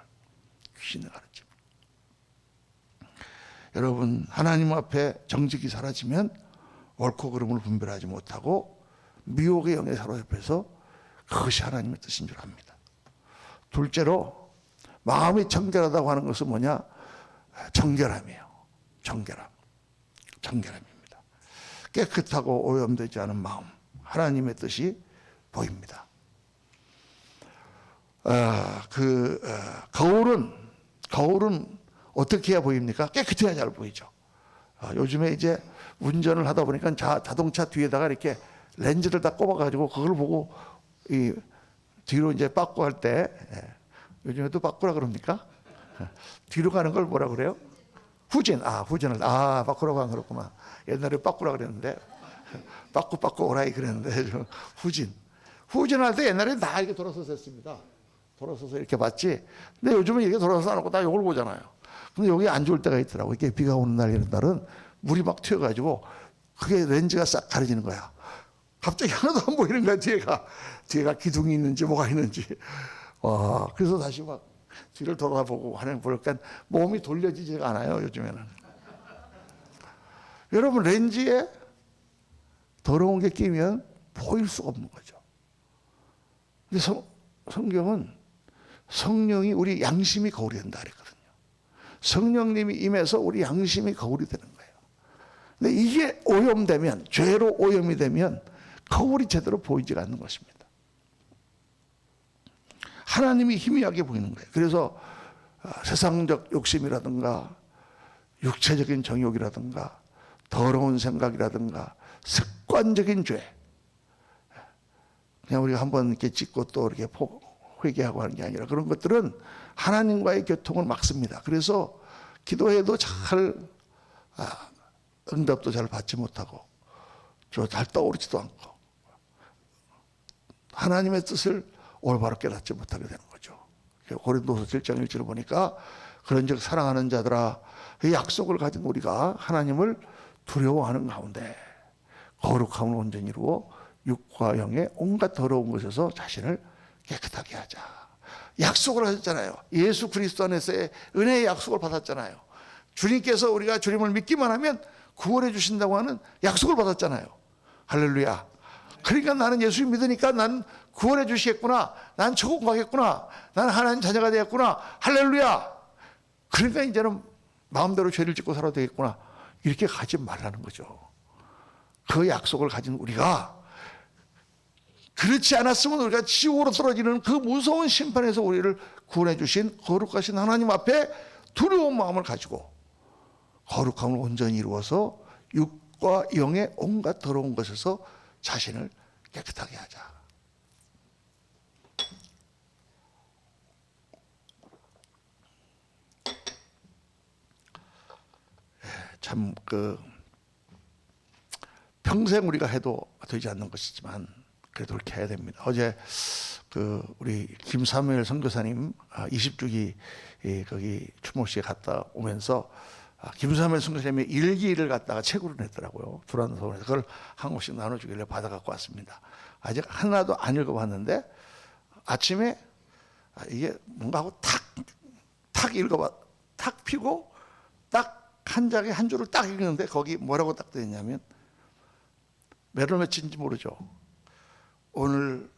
Speaker 1: 여러분, 하나님 앞에 정직이 사라지면 옳고 그름을 분별하지 못하고 미혹의 영에 사로잡혀서 그것이 하나님의 뜻인 줄 압니다. 둘째로 마음이 청결하다고 하는 것은 뭐냐? 정결함이에요. 정결함입니다. 깨끗하고 오염되지 않은 마음, 하나님의 뜻이 보입니다. 거울은 어떻게 해야 보입니까? 깨끗해야 잘 보이죠. 요즘에 이제 운전을 하다 보니까 자동차 뒤에다가 이렇게 렌즈를 다 꼽아가지고 그걸 보고 이 뒤로 이제 빠꾸 할 때, 요즘에도 빠꾸라 그럽니까? 뒤로 가는 걸 뭐라 그래요? 후진을 빠꾸라고 안 그렇구만. 옛날에 빠꾸라 그랬는데 빠꾸 오라이 그랬는데 후진할 때 옛날에 다 이렇게 돌아서서 했습니다. 돌아서서 이렇게 봤지. 근데 요즘은 이렇게 돌아서서 안 하고 다 이걸 보잖아요. 근데 여기 안 좋을 때가 있더라고. 이게 비가 오는 날 이런 날은 물이 막 튀어가지고 그게 렌즈가 싹 가려지는 거야. 갑자기 하나도 안 보이는 거야. 뒤에가 기둥이 있는지 뭐가 있는지. 와, 그래서 다시 막 뒤를 돌아보고 하는 보니까 몸이 돌려지지가 않아요, 요즘에는. 여러분, 렌즈에 더러운 게 끼면 보일 수가 없는 거죠. 근데 성경은 성령이 우리 양심이 거울이 된다 그랬거든요. 성령님이 임해서 우리 양심이 거울이 되는 거예요. 근데 이게 오염되면, 죄로 오염이 되면 거울이 제대로 보이지 않는 것입니다. 하나님이 희미하게 보이는 거예요. 그래서 세상적 욕심이라든가 육체적인 정욕이라든가 더러운 생각이라든가 습관적인 죄, 그냥 우리가 한번 이렇게 찍고 또 이렇게 회개하고 하는 게 아니라 그런 것들은 하나님과의 교통을 막습니다. 그래서 기도해도 잘 응답도 잘 받지 못하고 잘 떠오르지도 않고 하나님의 뜻을 올바로 깨닫지 못하게 되는 거죠. 고린도서 7장 1절을 보니까 그런즉 사랑하는 자들아, 이 약속을 가진 우리가 하나님을 두려워하는 가운데 거룩함을 온전히 이루고 육과 영의 온갖 더러운 것에서 자신을 깨끗하게 하자. 약속을 하셨잖아요. 예수 그리스도 안에서의 은혜의 약속을 받았잖아요. 주님께서 우리가 주님을 믿기만 하면 구원해 주신다고 하는 약속을 받았잖아요. 할렐루야. 그러니까 나는 예수 믿으니까 난 구원해 주시겠구나. 난 천국 가겠구나. 난 하나님 자녀가 되겠구나. 할렐루야. 그러니까 이제는 마음대로 죄를 짓고 살아도 되겠구나. 이렇게 가지 말라는 거죠. 그 약속을 가진 우리가 그렇지 않았으면 우리가 지옥으로 떨어지는 그 무서운 심판에서 우리를 구원해 주신 거룩하신 하나님 앞에 두려운 마음을 가지고 거룩함을 온전히 이루어서 육과 영의 온갖 더러운 것에서 자신을 깨끗하게 하자. 참 평생 우리가 해도 되지 않는 것이지만 그래도 그렇게 해야 됩니다. 어제 우리 김사무엘 선교사님 20주기 거기 추모식에 갔다 오면서 김사무엘 선교사님의 일기를 갖다가 책으로 냈더라고요. 두란서원에서 그걸 한 권씩 나눠주길래 받아 갖고 왔습니다. 아직 하나도 안 읽어봤는데 아침에 이게 뭔가 하고 탁 읽어봐, 탁 피고 딱 한 장에 한 줄을 딱 읽는데 거기 뭐라고 딱 되어 있냐면 몇월 며칠인지 모르죠. 오늘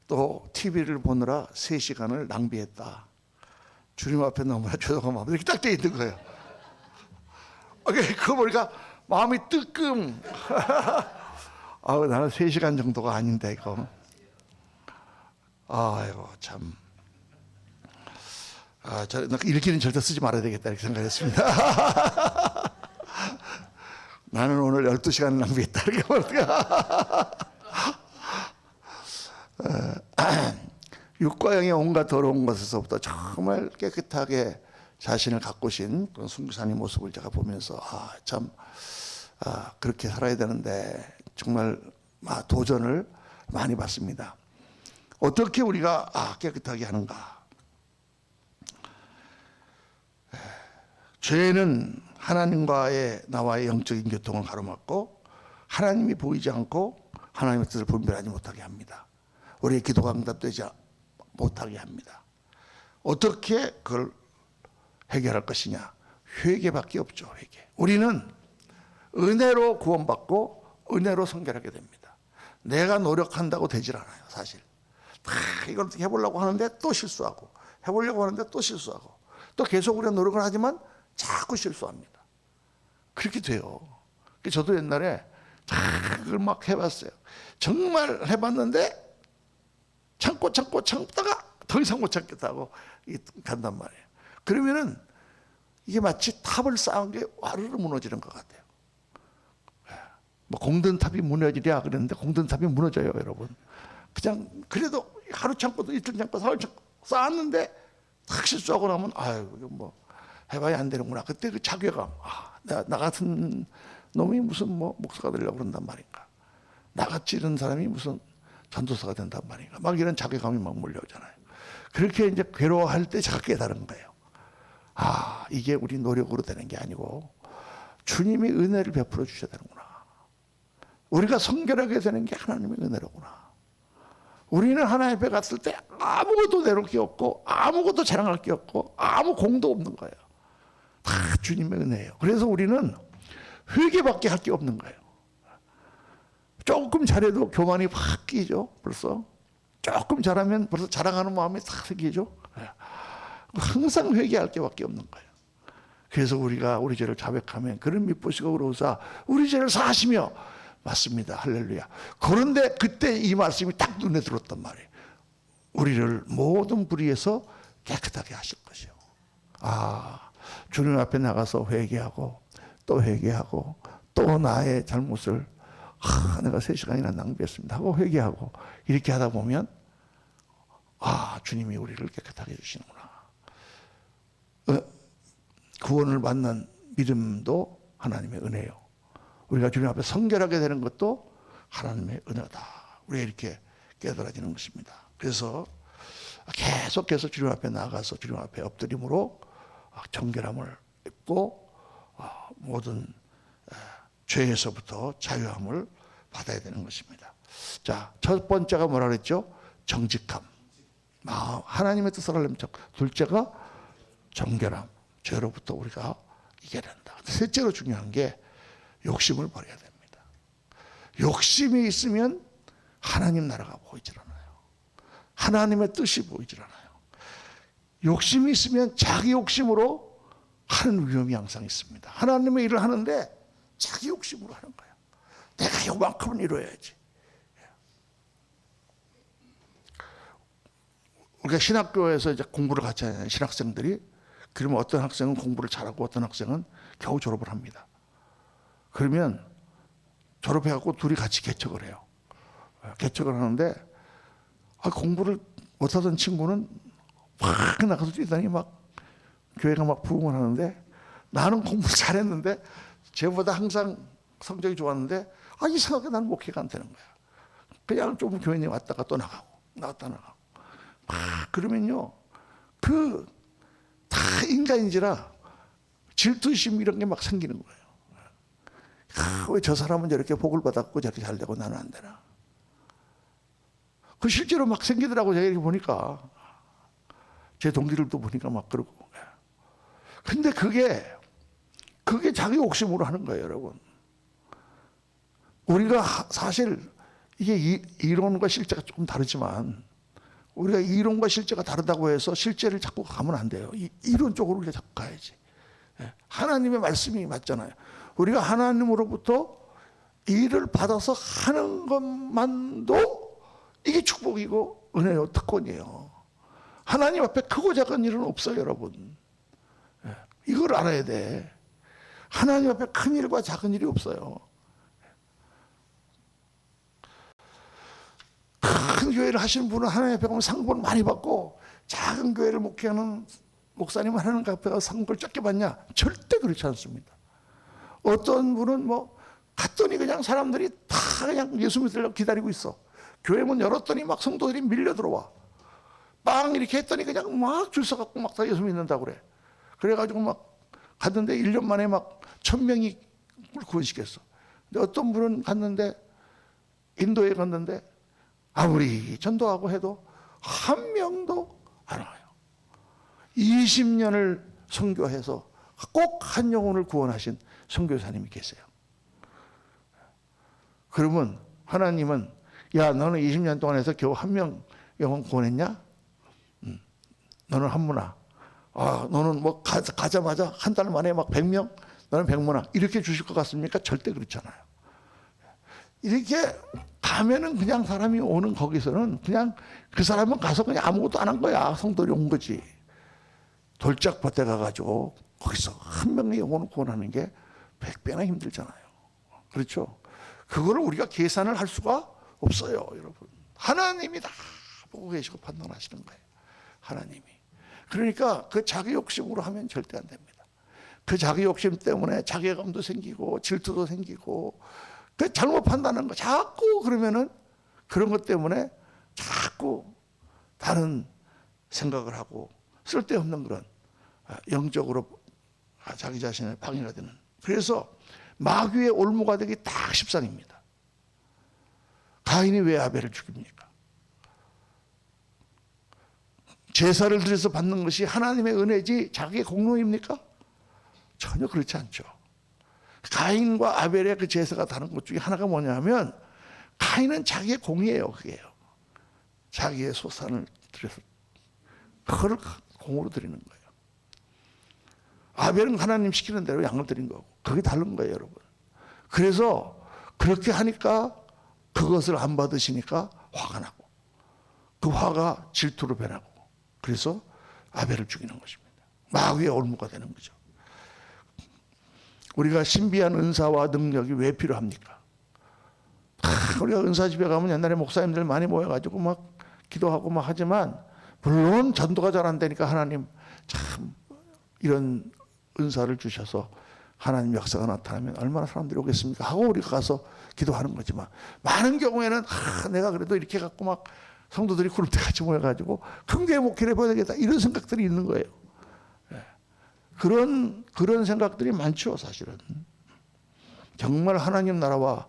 Speaker 1: 또 TV를 보느라 3시간을 낭비했다. 주님 앞에 너무나 죄송한 마음 이렇게 딱 되어 있는 거예요. 그거 보니까 마음이 뜨끔. 나는 3시간 정도가 아닌데 이거. 아이고 참. 저 일기는 절대 쓰지 말아야 되겠다 이렇게 생각했습니다. 나는 오늘 12시간을 낭비했다 이렇게 말할까. 육과 영의 온갖 더러운 것에서부터 정말 깨끗하게 자신을 가꾸신 그런 선교사님 모습을 제가 보면서 참 그렇게 살아야 되는데 정말 도전을 많이 받습니다. 어떻게 우리가 깨끗하게 하는가? 죄는 하나님과의 나와의 영적인 교통을 가로막고 하나님이 보이지 않고 하나님의 뜻을 분별하지 못하게 합니다. 우리의 기도가 응답되지 못하게 합니다. 어떻게 그걸 해결할 것이냐? 회개밖에 없죠. 회개. 우리는 은혜로 구원받고 은혜로 성결하게 됩니다. 내가 노력한다고 되질 않아요. 사실 다 이걸 어떻게 해보려고 하는데 또 실수하고 해보려고 하는데 또 실수하고 또 계속 우리가 노력을 하지만 자꾸 실수합니다. 그렇게 돼요. 저도 옛날에 그걸 막 해봤어요. 정말 해봤는데 참다가 더 이상 못 참겠다고 간단 말이에요. 그러면은 이게 마치 탑을 쌓은 게 와르르 무너지는 것 같아요. 뭐 공든탑이 무너지랴 그랬는데 공든탑이 무너져요, 여러분. 그냥 그래도 하루 참고 이틀 참고 사흘 참고 쌓았는데 탁 실수하고 나면 아유 이거 뭐 해봐야 안 되는구나. 그때 그 자괴감. 나 같은 놈이 무슨 목사가 되려고 그런단 말인가. 나같이 이런 사람이 무슨 전도사가 된단 말인가. 막 이런 자괴감이 막 몰려오잖아요. 그렇게 이제 괴로워할 때 제가 깨달은 거예요. 이게 우리 노력으로 되는 게 아니고 주님이 은혜를 베풀어 주셔야 되는구나. 우리가 성결하게 되는 게 하나님의 은혜로구나. 우리는 하나님 앞에 갔을 때 아무것도 내놓을 게 없고 아무것도 자랑할 게 없고 아무 공도 없는 거예요. 다 주님의 은혜예요. 그래서 우리는 회개밖에 할 게 없는 거예요. 조금 잘해도 교만이 확 끼죠. 벌써 조금 잘하면 벌써 자랑하는 마음이 탁 생기죠. 항상 회개할 게 밖에 없는 거예요. 그래서 우리가 우리 죄를 자백하면 그런 미쁘시고 그러사 우리 죄를 사하시며 맞습니다. 할렐루야. 그런데 그때 이 말씀이 딱 눈에 들었단 말이에요. 우리를 모든 불의에서 깨끗하게 하실 것이요. 주님 앞에 나가서 회개하고 또 회개하고 또 나의 잘못을 내가 3시간이나 낭비했습니다 하고 회개하고 이렇게 하다 보면 주님이 우리를 깨끗하게 해주시는구나. 구원을 받는 믿음도 하나님의 은혜요. 우리가 주님 앞에 성결하게 되는 것도 하나님의 은혜다. 우리가 이렇게 깨달아지는 것입니다. 그래서 계속해서 주님 앞에 나가서 주님 앞에 엎드림으로 정결함을 입고 모든 죄에서부터 자유함을 받아야 되는 것입니다. 자, 첫 번째가 뭐라 그랬죠? 정직함. 하나님의 뜻을 하려면 둘째가 정결함. 죄로부터 우리가 이겨야 된다. 셋째로 중요한 게 욕심을 버려야 됩니다. 욕심이 있으면 하나님 나라가 보이질 않아요. 하나님의 뜻이 보이질 않아요. 욕심이 있으면 자기 욕심으로 하는 위험이 항상 있습니다. 하나님의 일을 하는데 자기 욕심으로 하는 거예요. 내가 요만큼은 이뤄야지. 우리가 신학교에서 이제 공부를 같이 하는 신학생들이, 그러면 어떤 학생은 공부를 잘하고 어떤 학생은 겨우 졸업을 합니다. 그러면 졸업해갖고 둘이 같이 개척을 해요. 개척을 하는데 공부를 못하던 친구는 막 나가서 뛰더니 막 교회가 막 부흥을 하는데, 나는 공부를 잘했는데 쟤보다 항상 성적이 좋았는데 이상하게 나는 목회가 안 되는 거야. 그냥 좀 교회에 왔다가 또 나가고 나갔다 나가고 그러면요, 그 다 인간인지라 질투심 이런 게 막 생기는 거예요. 왜 저 사람은 저렇게 복을 받았고 저렇게 잘 되고 나는 안 되나. 그 실제로 막 생기더라고. 제가 이렇게 보니까, 제 동기들도 보니까 막 그러고. 근데 그게 자기 욕심으로 하는 거예요, 여러분. 우리가 사실 이게 이론과 실제가 조금 다르지만, 우리가 이론과 실제가 다르다고 해서 실제를 자꾸 가면 안 돼요. 이론 쪽으로 우리가 자꾸 가야지. 하나님의 말씀이 맞잖아요. 우리가 하나님으로부터 일을 받아서 하는 것만도 이게 축복이고 은혜요, 특권이에요. 하나님 앞에 크고 작은 일은 없어요, 여러분. 이걸 알아야 돼. 하나님 앞에 큰 일과 작은 일이 없어요. 큰 교회를 하시는 분은 하나님 앞에 가면 상급을 많이 받고, 작은 교회를 목회하는 목사님은 하나님 앞에 가서 상급을 적게 받냐? 절대 그렇지 않습니다. 어떤 분은 뭐 갔더니 그냥 사람들이 다 그냥 예수 믿으려고 기다리고 있어. 교회 문 열었더니 막 성도들이 밀려 들어와. 빵 이렇게 했더니 그냥 막 줄 서갖고 막 다 예수 믿는다고 그래. 그래가지고 막 갔는데 1년 만에 막 1000명이 구원시켰어. 근데 어떤 분은 갔는데, 인도에 갔는데 아무리 전도하고 해도 한 명도 안 와요. 20년을 선교해서 꼭 한 영혼을 구원하신 선교사님이 계세요. 그러면 하나님은, 야, 너는 20년 동안 해서 겨우 한 명 영혼 구원했냐? 너는 한문화. 너는 뭐 가자마자 한 달 만에 막 100명? 너는 100문화. 이렇게 주실 것 같습니까? 절대 그렇잖아요. 이렇게 가면은 그냥 사람이 오는 거기서는 그냥 그 사람은 가서 그냥 아무것도 안 한 거야. 성도들이 온 거지. 돌짝밭에 가가지고 거기서 한 명의 영혼을 구원하는 게 100배나 힘들잖아요. 그렇죠? 그거를 우리가 계산을 할 수가 없어요, 여러분. 하나님이 다 보고 계시고 판단하시는 거예요. 하나님이. 그러니까 그 자기 욕심으로 하면 절대 안 됩니다. 그 자기 욕심 때문에 자괴감도 생기고 질투도 생기고, 그 잘못 판단하는 거 자꾸 그러면은 그런 것 때문에 자꾸 다른 생각을 하고 쓸데없는 그런 영적으로 자기 자신을 방해가 되는. 그래서 마귀의 올무가 되기 딱 십상입니다. 가인이 왜 아벨을 죽입니까? 제사를 드려서 받는 것이 하나님의 은혜지 자기의 공로입니까? 전혀 그렇지 않죠. 가인과 아벨의 그 제사가 다른 것 중에 하나가 뭐냐면, 가인은 자기의 공이에요. 그게요. 자기의 소산을 드려서 그걸 공으로 드리는 거예요. 아벨은 하나님 시키는 대로 양을 드린 거고, 그게 다른 거예요, 여러분. 그래서 그렇게 하니까 그것을 안 받으시니까 화가 나고, 그 화가 질투로 변하고, 그래서 아벨을 죽이는 것입니다. 마귀의 올무가 되는 거죠. 우리가 신비한 은사와 능력이 왜 필요합니까? 우리가 은사 집에 가면 옛날에 목사님들 많이 모여가지고 막 기도하고 막 하지만, 물론 전도가 잘 안 되니까 하나님 참 이런 은사를 주셔서 하나님 역사가 나타나면 얼마나 사람들이 오겠습니까? 하고 우리가 가서 기도하는 거지만, 많은 경우에는 내가 그래도 이렇게 갖고 막 성도들이 그룹 때 같이 모여가지고 큰 교회 목회를 해봐야 되겠다, 이런 생각들이 있는 거예요. 그런 생각들이 많죠, 사실은. 정말 하나님 나라와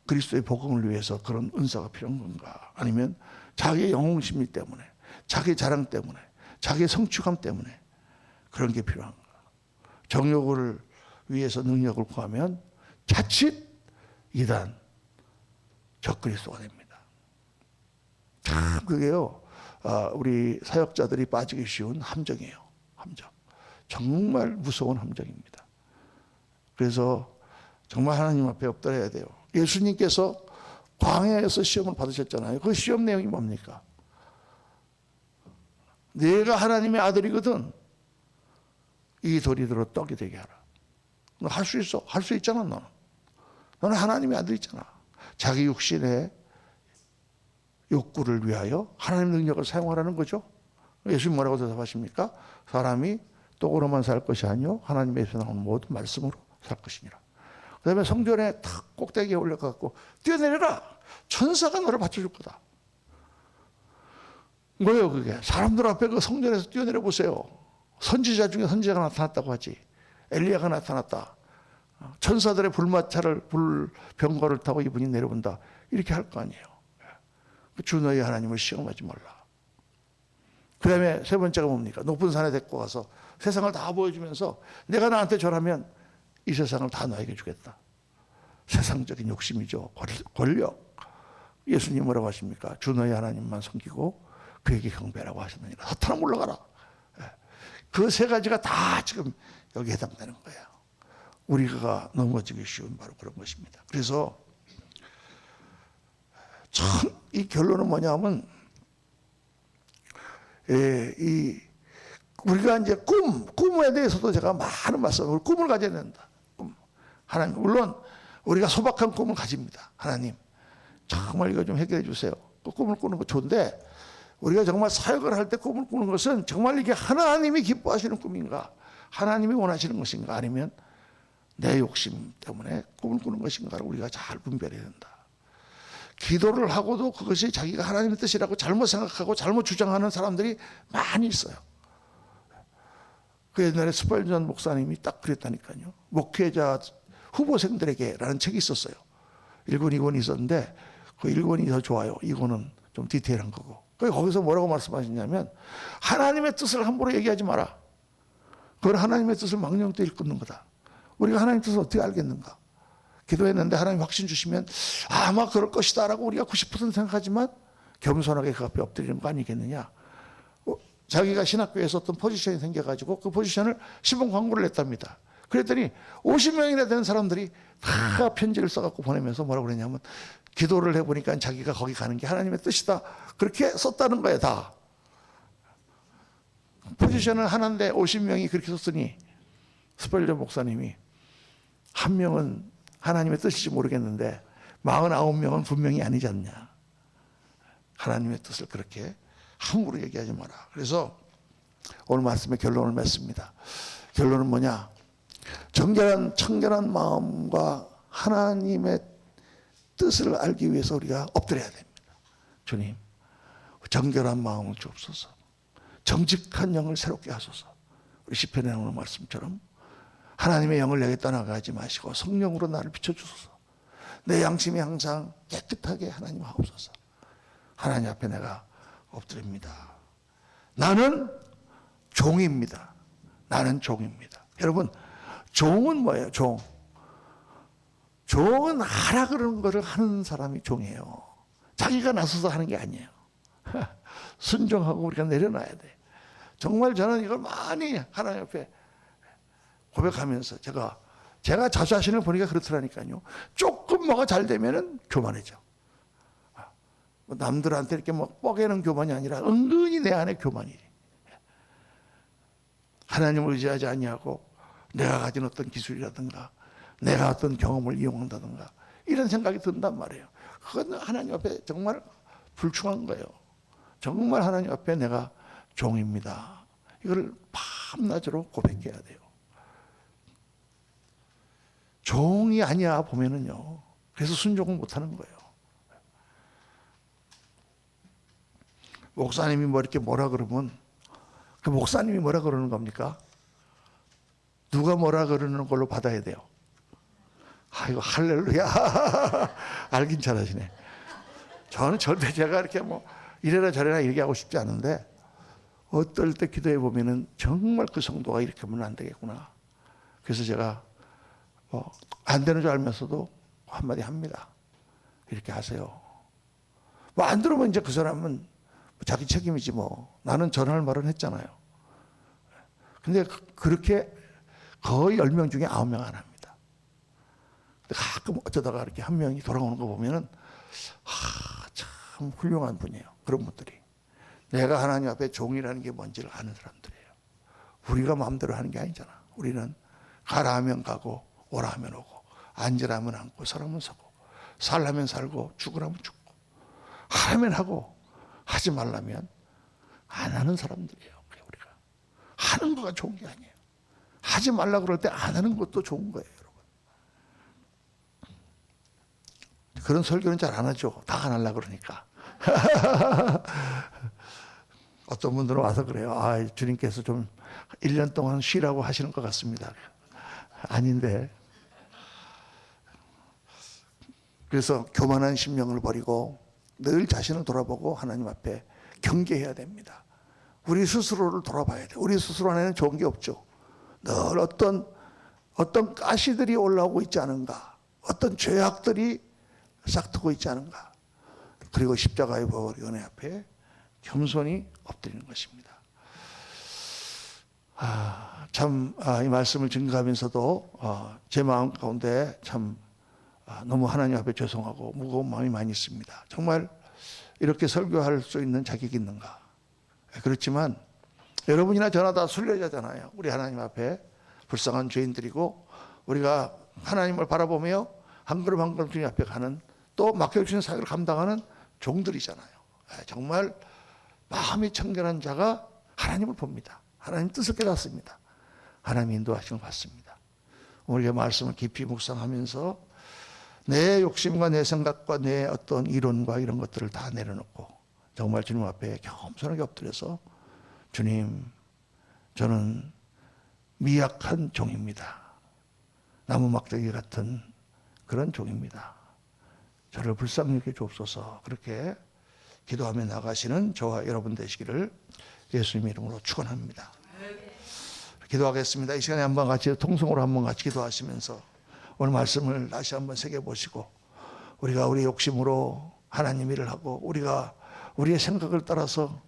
Speaker 1: 그리스도의 복음을 위해서 그런 은사가 필요한 건가? 아니면 자기의 영웅심리 때문에, 자기 자랑 때문에, 자기의 성취감 때문에 그런 게 필요한가? 정욕을 위해서 능력을 구하면 자칫 이단 적그리스도가 됩니다. 참 그게요, 우리 사역자들이 빠지기 쉬운 함정이에요. 함정. 정말 무서운 함정입니다. 그래서 정말 하나님 앞에 엎드려야 돼요. 예수님께서 광야에서 시험을 받으셨잖아요. 그 시험 내용이 뭡니까? 내가 하나님의 아들이거든 이 돌이 들어 떡이 되게 하라. 너 할 수 있어. 할 수 있잖아. 너는 하나님의 아들이잖아. 자기 육신의 욕구를 위하여 하나님 능력을 사용하라는 거죠. 예수님 뭐라고 대답하십니까? 사람이 떡으로만 살 것이 아니요 하나님의 입에서 나오는 모든 말씀으로 살 것이니라. 그 다음에 성전에 탁 꼭대기에 올려갖고 뛰어내려라. 천사가 너를 받쳐줄 거다. 뭐예요 그게? 사람들 앞에 그 성전에서 뛰어내려 보세요. 선지자 중에 선지자가 나타났다고 하지. 엘리야가 나타났다. 천사들의 불마차를 불병거를 타고 이분이 내려온다. 이렇게 할 거 아니에요. 주 너희 하나님을 시험하지 말라. 그 다음에 세 번째가 뭡니까? 높은 산에 데리고 가서 세상을 다 보여주면서 내가 나한테 절하면 이 세상을 다 너에게 주겠다. 세상적인 욕심이죠. 권력. 예수님 뭐라고 하십니까? 주 너희 하나님만 섬기고 그에게 경배라고 하셨느니라. 사탄아 물러가라. 그 세 가지가 다 지금 여기에 해당되는 거예요. 우리가 넘어지기 쉬운 바로 그런 것입니다. 그래서 참 이 결론은 뭐냐면 우리가 이제 꿈에 대해서도 제가 많은 말씀을 꿈을 가져야 된다. 하나님 물론 우리가 소박한 꿈을 가집니다. 하나님 정말 이거 좀 해결해 주세요. 그 꿈을 꾸는 거 좋은데 우리가 정말 사역을 할 때 꿈을 꾸는 것은 정말 이게 하나님이 기뻐하시는 꿈인가 하나님이 원하시는 것인가 아니면 내 욕심 때문에 꿈을 꾸는 것인가를 우리가 잘 분별해야 된다. 기도를 하고도 그것이 자기가 하나님의 뜻이라고 잘못 생각하고 잘못 주장하는 사람들이 많이 있어요. 그 옛날에 스펄전 목사님이 딱 그랬다니까요. 목회자 후보생들에게 라는 책이 있었어요. 1권, 2권이 있었는데 그 1권이 더 좋아요. 2권은 좀 디테일한 거고. 거기서 뭐라고 말씀하셨냐면 하나님의 뜻을 함부로 얘기하지 마라. 그건 하나님의 뜻을 망령되이 일컫는 거다. 우리가 하나님의 뜻을 어떻게 알겠는가? 기도했는데 하나님 확신 주시면 아마 그럴 것이다 라고 우리가 90% 생각하지만 겸손하게 그 앞에 엎드리는 거 아니겠느냐. 자기가 신학교에서 어떤 포지션이 생겨가지고 그 포지션을 시범 광고를 냈답니다. 그랬더니 50명이나 되는 사람들이 다 편지를 써갖고 보내면서 뭐라고 그랬냐면 기도를 해보니까 자기가 거기 가는 게 하나님의 뜻이다. 그렇게 썼다는 거예요, 다. 포지션을 하나인데 50명이 그렇게 썼으니 스펄전 목사님이 한 명은 하나님의 뜻인지 모르겠는데 49명은 분명히 아니지 않냐. 하나님의 뜻을 그렇게 함부로 얘기하지 마라. 그래서 오늘 말씀의 결론을 맺습니다. 결론은 뭐냐? 청결한 마음과 하나님의 뜻을 알기 위해서 우리가 엎드려야 됩니다. 주님, 정결한 마음을 주옵소서. 정직한 영을 새롭게 하소서. 우리 시편에 나오는 말씀처럼 하나님의 영을 내게 떠나가지 마시고 성령으로 나를 비춰주소서. 내 양심이 항상 깨끗하게 하나님 하옵소서. 하나님 앞에 내가 엎드립니다. 나는 종입니다. 나는 종입니다. 여러분, 종은 뭐예요? 종은 하라 그러는 것을 하는 사람이 종이에요. 자기가 나서서 하는 게 아니에요. 순종하고 우리가 내려놔야 돼. 정말 저는 이걸 많이 하나님 앞에 고백하면서 제가 저 자신을 보니까 그렇더라니까요. 조금 뭐가 잘 되면은 교만해져. 남들한테 이렇게 뭐 뻐개는 교만이 아니라 은근히 내 안에 교만이. 하나님을 의지하지 아니하고 내가 가진 어떤 기술이라든가 내가 어떤 경험을 이용한다든가 이런 생각이 든단 말이에요. 그건 하나님 앞에 정말 불충한 거예요. 정말 하나님 앞에 내가 종입니다. 이걸 밤낮으로 고백해야 돼요. 종이 아니야 보면은요. 그래서 순종을 못하는 거예요. 목사님이 뭐 이렇게 뭐라 그러면 그 목사님이 뭐라 그러는 겁니까? 누가 뭐라 그러는 걸로 받아야 돼요. 아이고 할렐루야. 알긴 잘하시네. 저는 절대 제가 이렇게 뭐 이래라 저래라 얘기하고 싶지 않은데 어떨 때 기도해 보면은 정말 그 성도가 이렇게 하면 안 되겠구나. 그래서 제가 안 되는 줄 알면서도 한마디 합니다. 이렇게 하세요. 뭐 안 들으면 이제 그 사람은 자기 책임이지 뭐. 나는 전할 말은 했잖아요. 근데 그렇게 거의 10명 중에 9명 안 합니다. 근데 가끔 어쩌다가 이렇게 한 명이 돌아오는 거 보면은 참 훌륭한 분이에요. 그런 분들이. 내가 하나님 앞에 종이라는 게 뭔지를 아는 사람들이에요. 우리가 마음대로 하는 게 아니잖아. 우리는 가라 하면 가고 오라 하면 오고 앉으라면 앉고 서라면 서고 살라면 살고 죽으라면 죽고 하라면 하고 하지 말라면 안 하는 사람들이에요. 우리가 하는 거가 좋은 게 아니에요. 하지 말라 그럴 때 안 하는 것도 좋은 거예요, 여러분. 그런 설교는 잘 안 하죠. 다 안 하려고 그러니까. 어떤 분들은 와서 그래요. 주님께서 좀 1년 동안 쉬라고 하시는 것 같습니다. 아닌데. 그래서 교만한 심령을 버리고 늘 자신을 돌아보고 하나님 앞에 경계해야 됩니다. 우리 스스로를 돌아봐야 돼요. 우리 스스로 안에는 좋은 게 없죠. 늘 어떤 가시들이 올라오고 있지 않은가, 어떤 죄악들이 싹트고 있지 않은가. 그리고 십자가의 보혈 은혜 앞에 겸손히 엎드리는 것입니다. 이 말씀을 증거하면서도 제 마음 가운데 참 너무 하나님 앞에 죄송하고 무거운 마음이 많이 있습니다. 정말 이렇게 설교할 수 있는 자격이 있는가? 그렇지만 여러분이나 저나 다 순례자잖아요. 우리 하나님 앞에 불쌍한 죄인들이고 우리가 하나님을 바라보며 한 걸음 한 걸음 주님 앞에 가는 또 맡겨주신 사역을 감당하는 종들이잖아요. 정말 마음이 청결한 자가 하나님을 봅니다. 하나님 뜻을 깨닫습니다. 하나님 인도하심을 받습니다. 오늘 이 말씀을 깊이 묵상하면서 내 욕심과 내 생각과 내 어떤 이론과 이런 것들을 다 내려놓고 정말 주님 앞에 겸손하게 엎드려서 주님, 저는 미약한 종입니다. 나무 막대기 같은 그런 종입니다. 저를 불쌍히 여겨 주옵소서. 그렇게 기도하며 나가시는 저와 여러분 되시기를 예수님 이름으로 축원합니다. 기도하겠습니다. 이 시간에 한번 같이 통성으로 한번 같이 기도하시면서 오늘 말씀을 다시 한번 새겨보시고 우리가 우리 욕심으로 하나님 일을 하고 우리가 우리의 생각을 따라서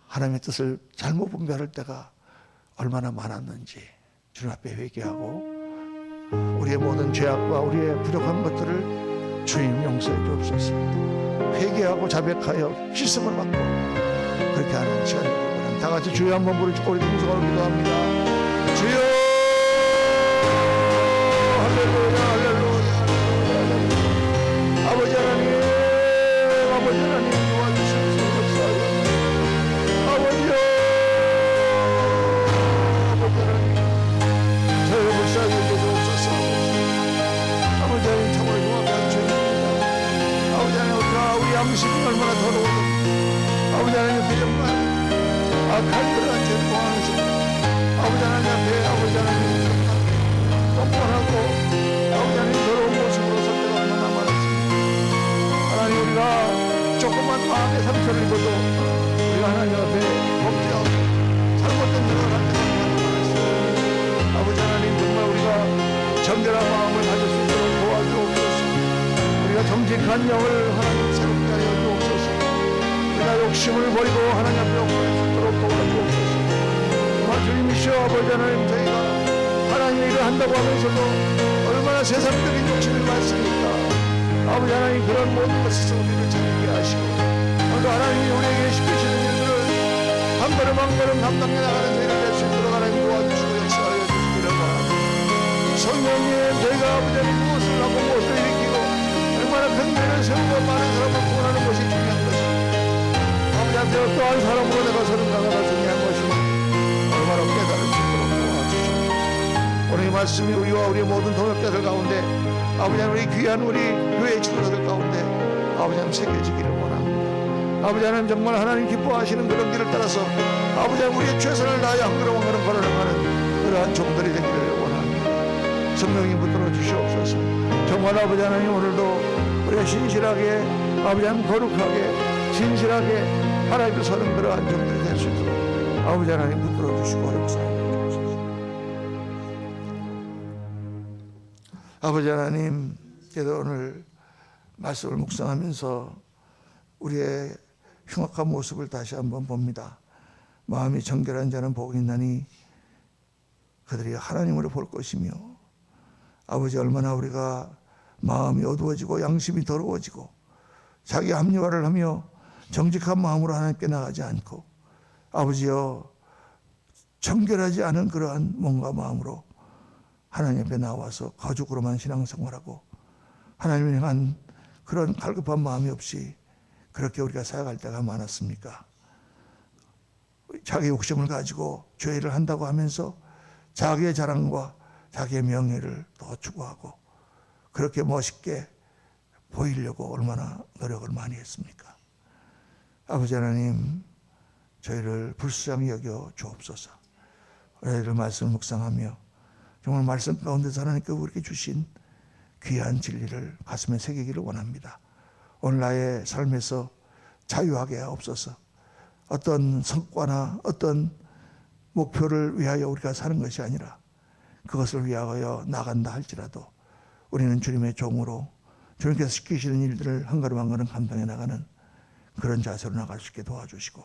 Speaker 1: 하나님의 뜻을 잘못 분별할 때가 얼마나 많았는지 주님 앞에 회개하고 우리의 모든 죄악과 우리의 부족한 것들을 주님 용서해 주옵소서. 회개하고 자백하여 씻음을 받고 그렇게 하는 시간이 되고 다 같이 주여 한번 부르짖고 우리 동성으로 기도합니다. 주여 할렐루야 할렐루야 할렐루야. 아버지 하나님 도와주십시오. 아버지여 아버지 하나님 저를 불쌍히 여겨주옵소서. 아버지 하나님 참으로 흉악한 죄입니다. 아버지 하나님 우리 양심이 얼마나 더러운지 아버지 하나님 앞에 정말 악한 그러한 죄를 범하면서 아버지 하나님 앞에 아버지 하나님 뻔뻔하고 아버지 하나님 더러운 모습으로 설 때가 얼마나 많았습니다. 하나님 우리가 조그만 마음의 상처를 입어도 우리가 하나님 앞에 범죄하고 잘못된 일을 할 때가 얼마나 많았습니다. 아버지 하나님 정말 우리가 정결한 마음을 가질 수 있도록 도와주옵소서. 우리가 정직한 영을 하나님 새롭게 하여 주옵소서. 우리가 욕심을 버리고 하나님 앞에 엎드릴 수 있도록 도와주옵소서. 주님이시여 아버지 하나님 저희가 하나님의 일을 한다고 하면서도 얼마나 세상적인 욕심이 많습니까. 아버지 하나님 그런 모든 것에서 우리를 자유케 하시고 오늘 하나님이 우리에게 시키시는 일들을 한 걸음 한 걸음 감당해 나가는 저희를 낼 수 있도록 하나님 도와주시고 역사하여 주시기를 바랍니다. 성령님 저희가 아버지 하나님 무엇을 하고 무엇을 일으키고 얼마나 큰 죄를 세우고 많은 사람을 구원하는 것이 중요한 것입니다. 아버지 앞에 어떠한 사람으로 내가 서는가가 더 중요한 것입니다. 얼마나 깨달을 수 있도록 도와주시옵소서. 오늘 이 말씀이 우리와 우리의 모든 동역자들 가운데 아버지 하나님 우리 귀한 우리 교회 친구들 가운데 아버지 하나님 새겨지기를 원합니다. 아버지 하나님 정말 하나님 기뻐하시는 그런 길을 따라서 아버지 하나님 우리의 최선을 다하여 한 걸음 한 걸음 걸어나가는 그러한 종들이 되기를 원합니다. 성령님 붙들어 주시옵소서. 정말 아버지 하나님 오늘도 우리가 신실하게 아버지 하나님 거룩하게 진실하게 하나님을 서는 그러한 종들이 될 수 있도록 아버지 하나님 붙들어 주시고 역사하여 주옵소서. 아버지 하나님 그래도 오늘 말씀을 묵상하면서 우리의 흉악한 모습을 다시 한번 봅니다. 마음이 정결한 자는 복이 있나니
Speaker 2: 그들이 하나님으로 볼 것이며, 아버지, 얼마나 우리가 마음이 어두워지고 양심이 더러워지고 자기 합리화를 하며 정직한 마음으로 하나님께 나가지 않고, 아버지여, 정결하지 않은 그러한 몸과 마음으로 하나님 앞에 나와서 거룩으로만 신앙생활하고 하나님을 향한 그런 갈급한 마음이 없이 그렇게 우리가 살아갈 때가 많았습니까? 자기 욕심을 가지고 죄를 한다고 하면서 자기의 자랑과 자기의 명예를 더 추구하고 그렇게 멋있게 보이려고 얼마나 노력을 많이 했습니까? 아버지 하나님, 저희를 불쌍히 여겨 주옵소서. 우리를 말씀을 묵상하며 정말 말씀 가운데서 하나님께 우리에게 주신 귀한 진리를 가슴에 새기기를 원합니다. 오늘 나의 삶에서 자유하게 하옵소서. 어떤 성과나 어떤 목표를 위하여 우리가 사는 것이 아니라 그것을 위하여 나간다 할지라도 우리는 주님의 종으로 주님께서 시키시는 일들을 한 걸음 한 걸음 감당해 나가는 그런 자세로 나갈 수 있게 도와주시고,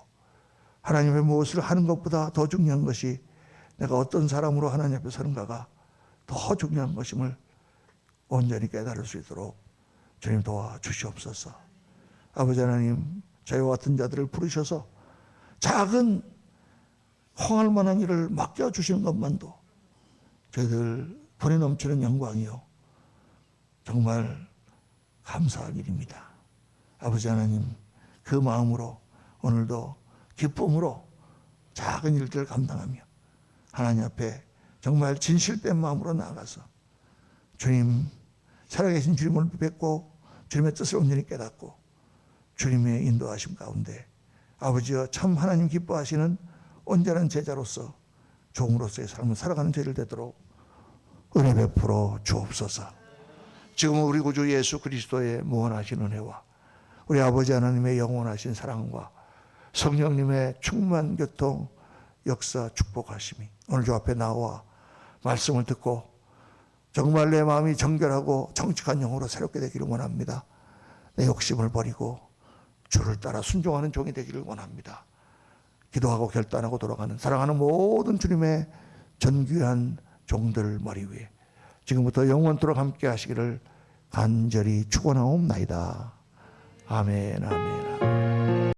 Speaker 2: 하나님의 무엇을 하는 것보다 더 중요한 것이 내가 어떤 사람으로 하나님 앞에 서는가가 더 중요한 것임을 온전히 깨달을 수 있도록 주님 도와주시옵소서. 아버지 하나님, 저희와 같은 자들을 부르셔서 작은 홍할 만한 일을 맡겨주시는 것만도 저희들 분에 넘치는 영광이요 정말 감사할 일입니다. 아버지 하나님, 그 마음으로 오늘도 기쁨으로 작은 일들을 감당하며 하나님 앞에 정말 진실된 마음으로 나아가서 주님, 살아계신 주님을 뵙고 주님의 뜻을 온전히 깨닫고 주님의 인도하심 가운데 아버지여, 참 하나님 기뻐하시는 온전한 제자로서 종으로서의 삶을 살아가는 죄를 되도록 은혜 베풀어 주옵소서. 지금 우리 구주 예수 그리스도의 무한하신 은혜와 우리 아버지 하나님의 영원하신 사랑과 성령님의 충만 교통 역사 축복하심이 오늘 주 앞에 나와 말씀을 듣고 정말 내 마음이 정결하고 정직한 영으로 새롭게 되기를 원합니다. 내 욕심을 버리고 주를 따라 순종하는 종이 되기를 원합니다. 기도하고 결단하고 돌아가는 사랑하는 모든 주님의 존귀한 종들 머리 위에 지금부터 영원토록 함께 하시기를 간절히 축원하옵나이다. 아멘, 아멘.